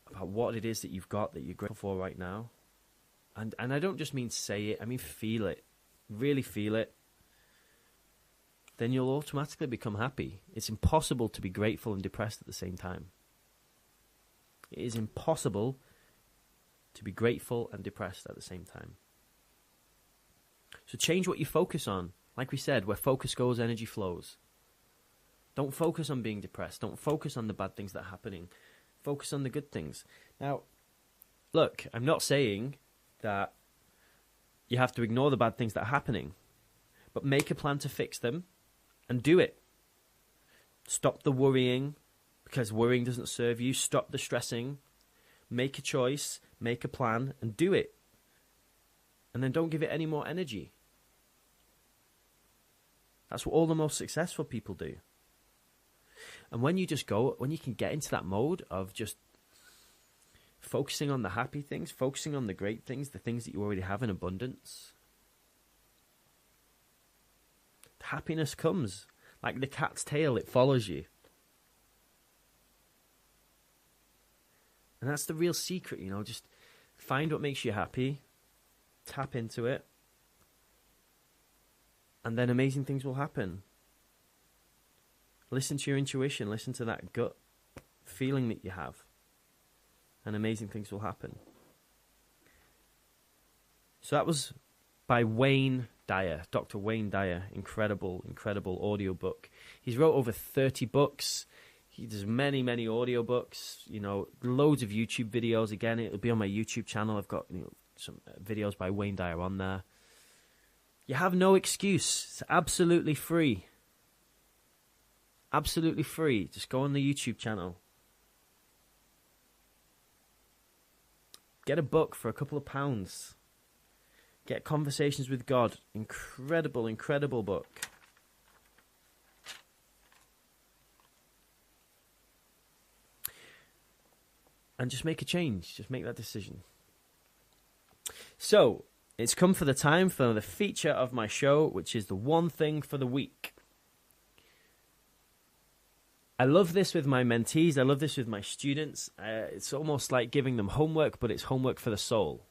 about what it is that you've got that you're grateful for right now, and I don't just mean say it, I mean feel it, really feel it, then you'll automatically become happy. It's impossible to be grateful and depressed at the same time. It is impossible to be grateful and depressed at the same time. So change what you focus on. Like we said, where focus goes, energy flows. Don't focus on being depressed. Don't focus on the bad things that are happening. Focus on the good things. Now, look, I'm not saying that you have to ignore the bad things that are happening, but make a plan to fix them and do it. Stop the worrying, because worrying doesn't serve you. Stop the stressing. Make a choice, make a plan, and do it. And then don't give it any more energy. That's what all the most successful people do. And when you can get into that mode of just focusing on the happy things, focusing on the great things, the things that you already have in abundance, happiness comes. Like the cat's tail, it follows you. And that's the real secret, just find what makes you happy, tap into it, and then amazing things will happen. Listen to your intuition, listen to that gut feeling that you have, and amazing things will happen. So that was by Wayne Dyer, Dr. Wayne Dyer. Incredible, incredible audiobook. He's wrote over 30 books. He does many, many audiobooks, loads of YouTube videos. Again, it'll be on my YouTube channel. I've got some videos by Wayne Dyer on there. You have no excuse. It's absolutely free. Absolutely free. Just go on the YouTube channel. Get a book for a couple of pounds. Get Conversations with God. Incredible, incredible book. And just make a change. Just make that decision. So, it's come for the time for the feature of my show, which is the one thing for the week. I love this with my mentees. I love this with my students. It's almost like giving them homework, but it's homework for the soul.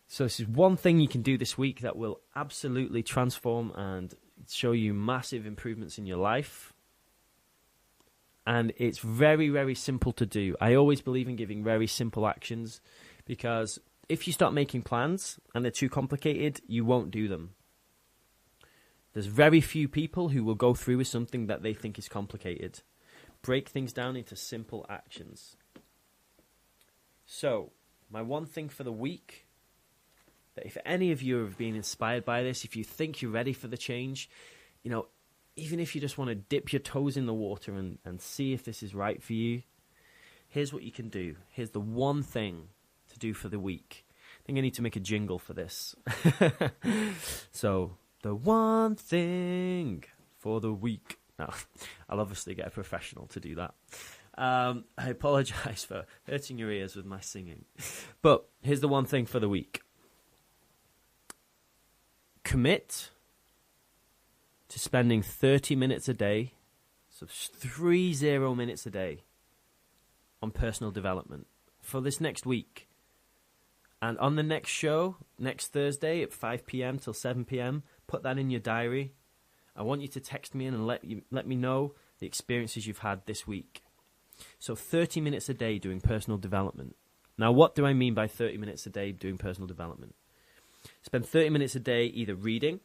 So this is one thing you can do this week that will absolutely transform and show you massive improvements in your life. And it's very, very simple to do. I always believe in giving very simple actions, because if you start making plans and they're too complicated, you won't do them. There's very few people who will go through with something that they think is complicated. Break things down into simple actions. So, my one thing for the week, that if any of you have been inspired by this, if you think you're ready for the change, even if you just want to dip your toes in the water and see if this is right for you, here's what you can do. Here's the one thing to do for the week. I think I need to make a jingle for this. So, the one thing for the week. Now, I'll obviously get a professional to do that. I apologize for hurting your ears with my singing. But here's the one thing for the week. Commit to spending 30 minutes a day, so 30 minutes a day, on personal development for this next week. And on the next show, next Thursday at 5 p.m. till 7 p.m., put that in your diary. I want you to text me in and let me know the experiences you've had this week. So 30 minutes a day doing personal development. Now, what do I mean by 30 minutes a day doing personal development? Spend 30 minutes a day either reading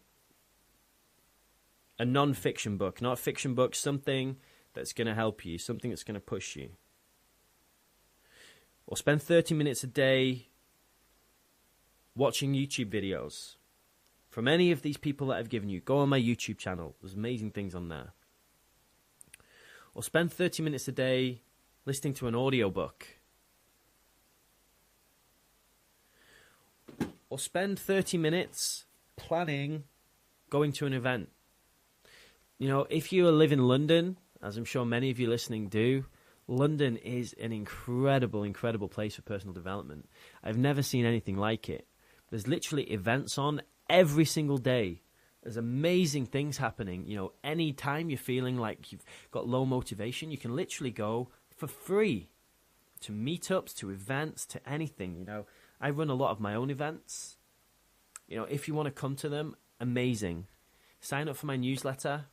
a non-fiction book, not a fiction book, something that's going to help you, something that's going to push you. Or spend 30 minutes a day watching YouTube videos from any of these people that I've given you. Go on my YouTube channel. There's amazing things on there. Or spend 30 minutes a day listening to an audiobook. Or spend 30 minutes planning going to an event. If you live in London, as I'm sure many of you listening do, London is an incredible, incredible place for personal development. I've never seen anything like it. There's literally events on every single day. There's amazing things happening. You know, any time you're feeling like you've got low motivation, you can literally go for free to meetups, to events, to anything. You know, I run a lot of my own events. You know, if you want to come to them, amazing. Sign up for my newsletter.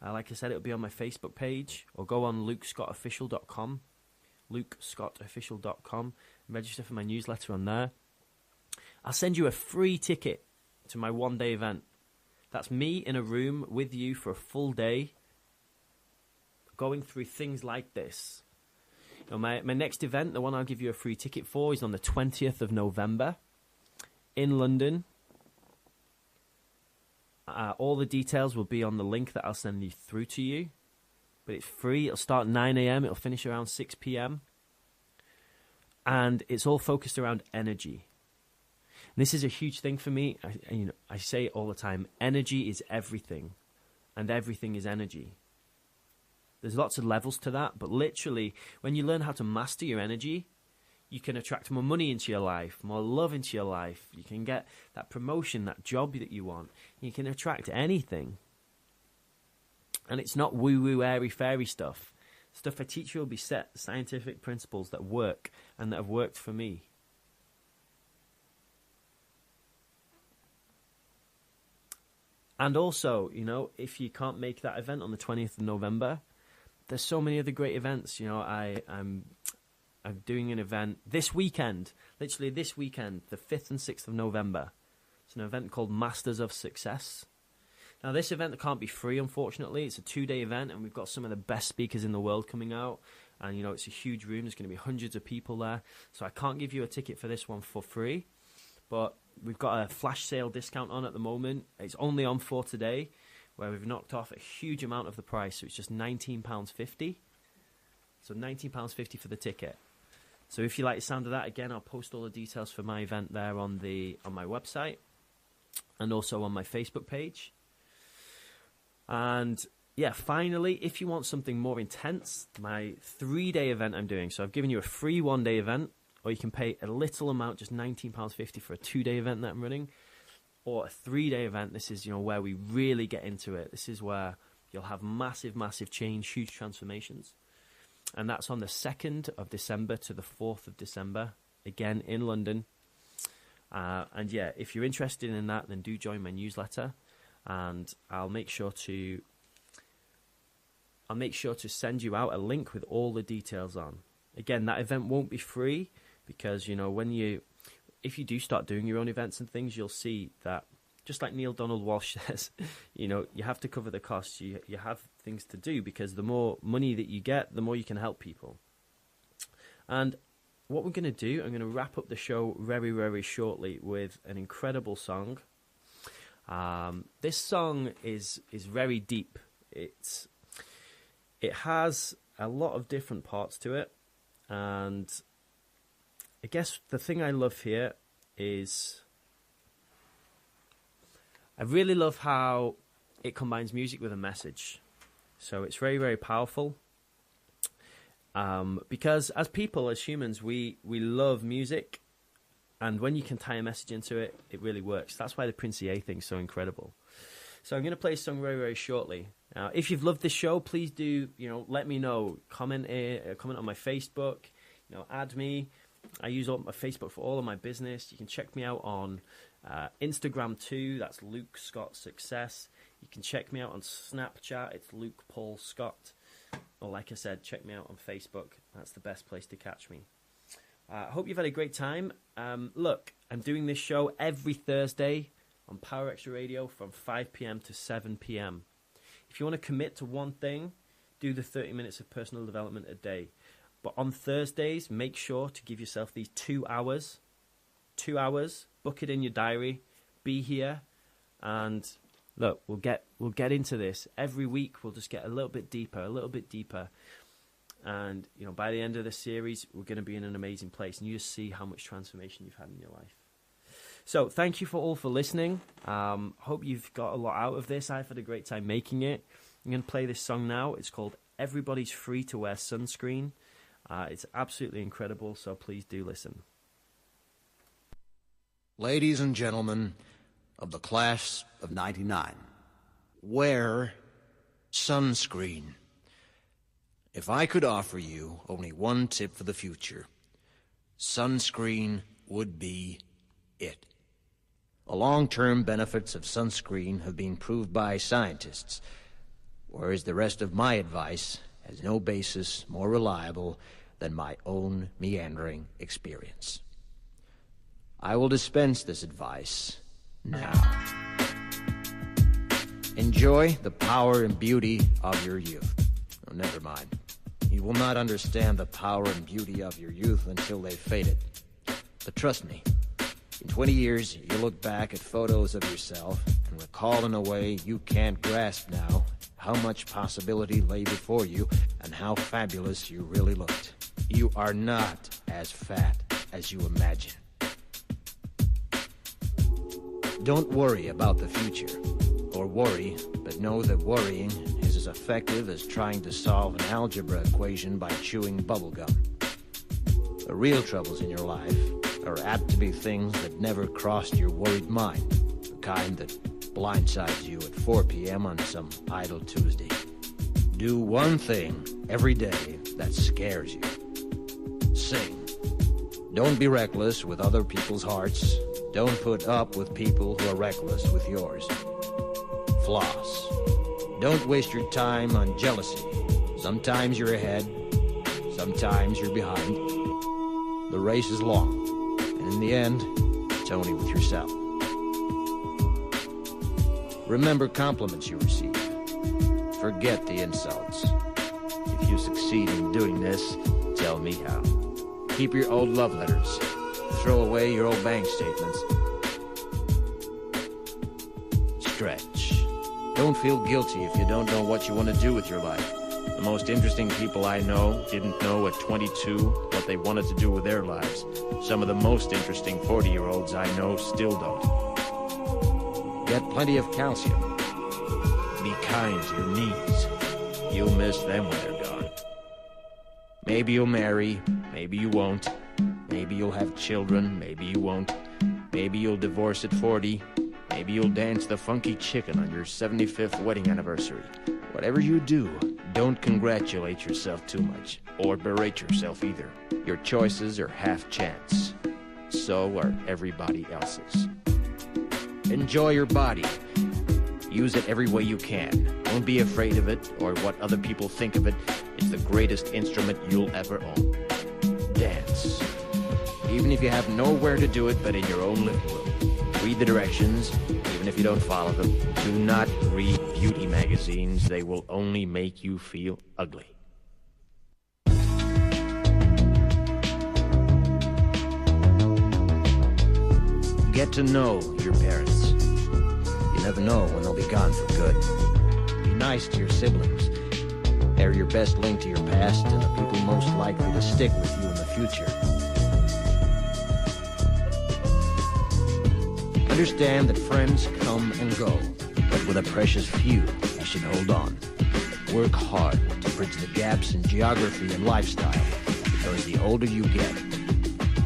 Like I said, it'll be on my Facebook page, or go on lukescottofficial.com, lukescottofficial.com, and register for my newsletter on there. I'll send you a free ticket to my one-day event. That's me in a room with you for a full day, going through things like this. You know, my next event, the one I'll give you a free ticket for, is on the 20th of November in London. All the details will be on the link that I'll send you through to you. But it's free. It'll start at 9 a.m. It'll finish around 6 p.m. And it's all focused around energy. And this is a huge thing for me. I say it all the time. Energy is everything. And everything is energy. There's lots of levels to that. But literally, when you learn how to master your energy, you can attract more money into your life, more love into your life. You can get that promotion, that job that you want. You can attract anything. And it's not woo-woo, airy-fairy stuff. Stuff I teach you will be set scientific principles that work and that have worked for me. And also, you know, if you can't make that event on the 20th of November, there's so many other great events. You know, I'm doing an event this weekend, literally this weekend, the 5th and 6th of November. It's an event called Masters of Success. Now, this event can't be free, unfortunately. It's a 2-day event, and we've got some of the best speakers in the world coming out. And, you know, it's a huge room. There's going to be hundreds of people there. So I can't give you a ticket for this one for free. But we've got a flash sale discount on at the moment. It's only on for today, where we've knocked off a huge amount of the price. So it's just £19.50. So £19.50 for the ticket. So if you like the sound of that, again, I'll post all the details for my event there on my website and also on my Facebook page. And yeah, finally, if you want something more intense, my 3-day event I'm doing. So I've given you a free 1-day event, or you can pay a little amount, just £19.50 for a 2-day event that I'm running, or a 3-day event. This is, you know, where we really get into it. This is where you'll have massive, massive change, huge transformations. And that's on the 2nd of December to the 4th of December, again in London. And yeah, if you're interested in that, then do join my newsletter, and I'll make sure to send you out a link with all the details on. Again, that event won't be free, because, you know, if you do start doing your own events and things, you'll see that, just like Neil Donald Walsh says, you know, you have to cover the costs. You have things to do, because the more money that you get, the more you can help people. And what we're going to do, I'm going to wrap up the show very, very shortly with an incredible song. This song is very deep. It has a lot of different parts to it. And I guess the thing I love here is, I really love how it combines music with a message. So it's very, very powerful. Because as people, as humans, we love music. And when you can tie a message into it, it really works. That's why the Princey A thing is so incredible. So I'm going to play a song very, very shortly. Now, if you've loved this show, please do, you know, let me know. Comment on my Facebook. You know, add me. I use my Facebook for all of my business. You can check me out on Instagram too. That's Luke Scott Success. You can check me out on Snapchat. It's Luke Paul Scott. Or like I said, check me out on Facebook. That's the best place to catch me. I hope you've had a great time. Look, I'm doing this show every Thursday on Power Extra Radio from 5 p.m. to 7 p.m. If you want to commit to one thing, do the 30 minutes of personal development a day. But on Thursdays, make sure to give yourself these 2 hours. 2 hours. Book it in your diary. Be here. And look, we'll get into this. Every week, we'll just get a little bit deeper. And, you know, by the end of the series, we're going to be in an amazing place. And you just see how much transformation you've had in your life. So thank you all for listening. Hope you've got a lot out of this. I've had a great time making it. I'm going to play this song now. It's called Everybody's Free to Wear Sunscreen. It's absolutely incredible, so please do listen. Ladies and gentlemen of the class of 99, wear sunscreen. If I could offer you only one tip for the future, sunscreen would be it. The long-term benefits of sunscreen have been proved by scientists, whereas the rest of my advice has no basis more reliable than my own meandering experience. I will dispense this advice now. Enjoy the power and beauty of your youth. Oh, never mind. You will not understand the power and beauty of your youth until they've faded. But trust me, in 20 years, you'll look back at photos of yourself and recall in a way you can't grasp now how much possibility lay before you and how fabulous you really looked. You are not as fat as you imagine. Don't worry about the future, or worry, but know that worrying is as effective as trying to solve an algebra equation by chewing bubblegum. The real troubles in your life are apt to be things that never crossed your worried mind, the kind that blindsides you at 4 p.m. on some idle Tuesday. Do one thing every day that scares you. Sing. Don't be reckless with other people's hearts. Don't put up with people who are reckless with yours. Floss. Don't waste your time on jealousy. Sometimes you're ahead, sometimes you're behind. The race is long, and in the end, it's only with yourself. Remember compliments you receive. Forget the insults. If you succeed in doing this, tell me how. Keep your old love letters. Throw away your old bank statements. Stretch. Don't feel guilty if you don't know what you want to do with your life. The most interesting people I know didn't know at 22 what they wanted to do with their lives. Some of the most interesting 40-year-olds I know still don't. Get plenty of calcium. Be kind to your knees. You'll miss them when they're gone. Maybe you'll marry, maybe you won't. Maybe you'll have children, maybe you won't. Maybe you'll divorce at 40. Maybe you'll dance the funky chicken on your 75th wedding anniversary. Whatever you do, don't congratulate yourself too much, or berate yourself either. Your choices are half chance. So are everybody else's. Enjoy your body. Use it every way you can. Don't be afraid of it, or what other people think of it. It's the greatest instrument you'll ever own. Dance. Even if you have nowhere to do it but in your own living room. Read the directions, even if you don't follow them. Do not read beauty magazines. They will only make you feel ugly. Get to know your parents. You never know when they'll be gone for good. Be nice to your siblings. They're your best link to your past and the people most likely to stick with you in the future. Understand that friends come and go, but with a precious few, you should hold on. Work hard to bridge the gaps in geography and lifestyle, because the older you get,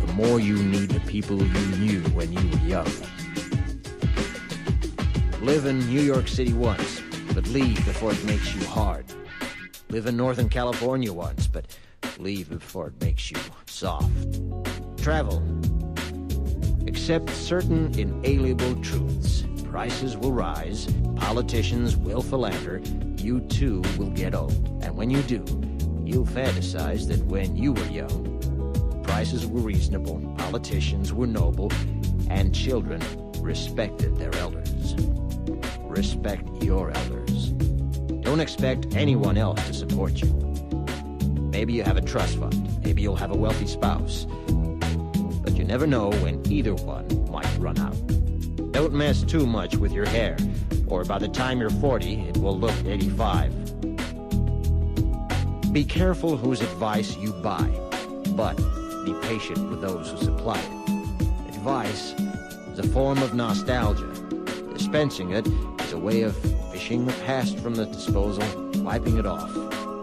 the more you need the people you knew when you were young. Live in New York City once, but leave before it makes you hard. Live in Northern California once, but leave before it makes you soft. Travel. Accept certain inalienable truths. Prices will rise, politicians will philander, you too will get old. And when you do, you'll fantasize that when you were young, prices were reasonable, politicians were noble, and children respected their elders. Respect your elders. Don't expect anyone else to support you. Maybe you have a trust fund, maybe you'll have a wealthy spouse. But you never know when either one might run out. Don't mess too much with your hair, or by the time you're 40, it will look 85. Be careful whose advice you buy, but be patient with those who supply it. Advice is a form of nostalgia. Dispensing it is a way of fishing the past from the disposal, wiping it off,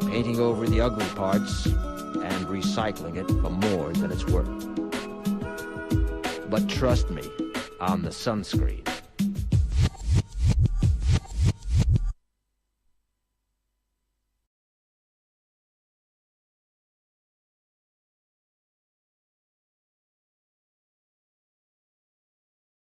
painting over the ugly parts, and recycling it for more than it's worth. But trust me on the sunscreen.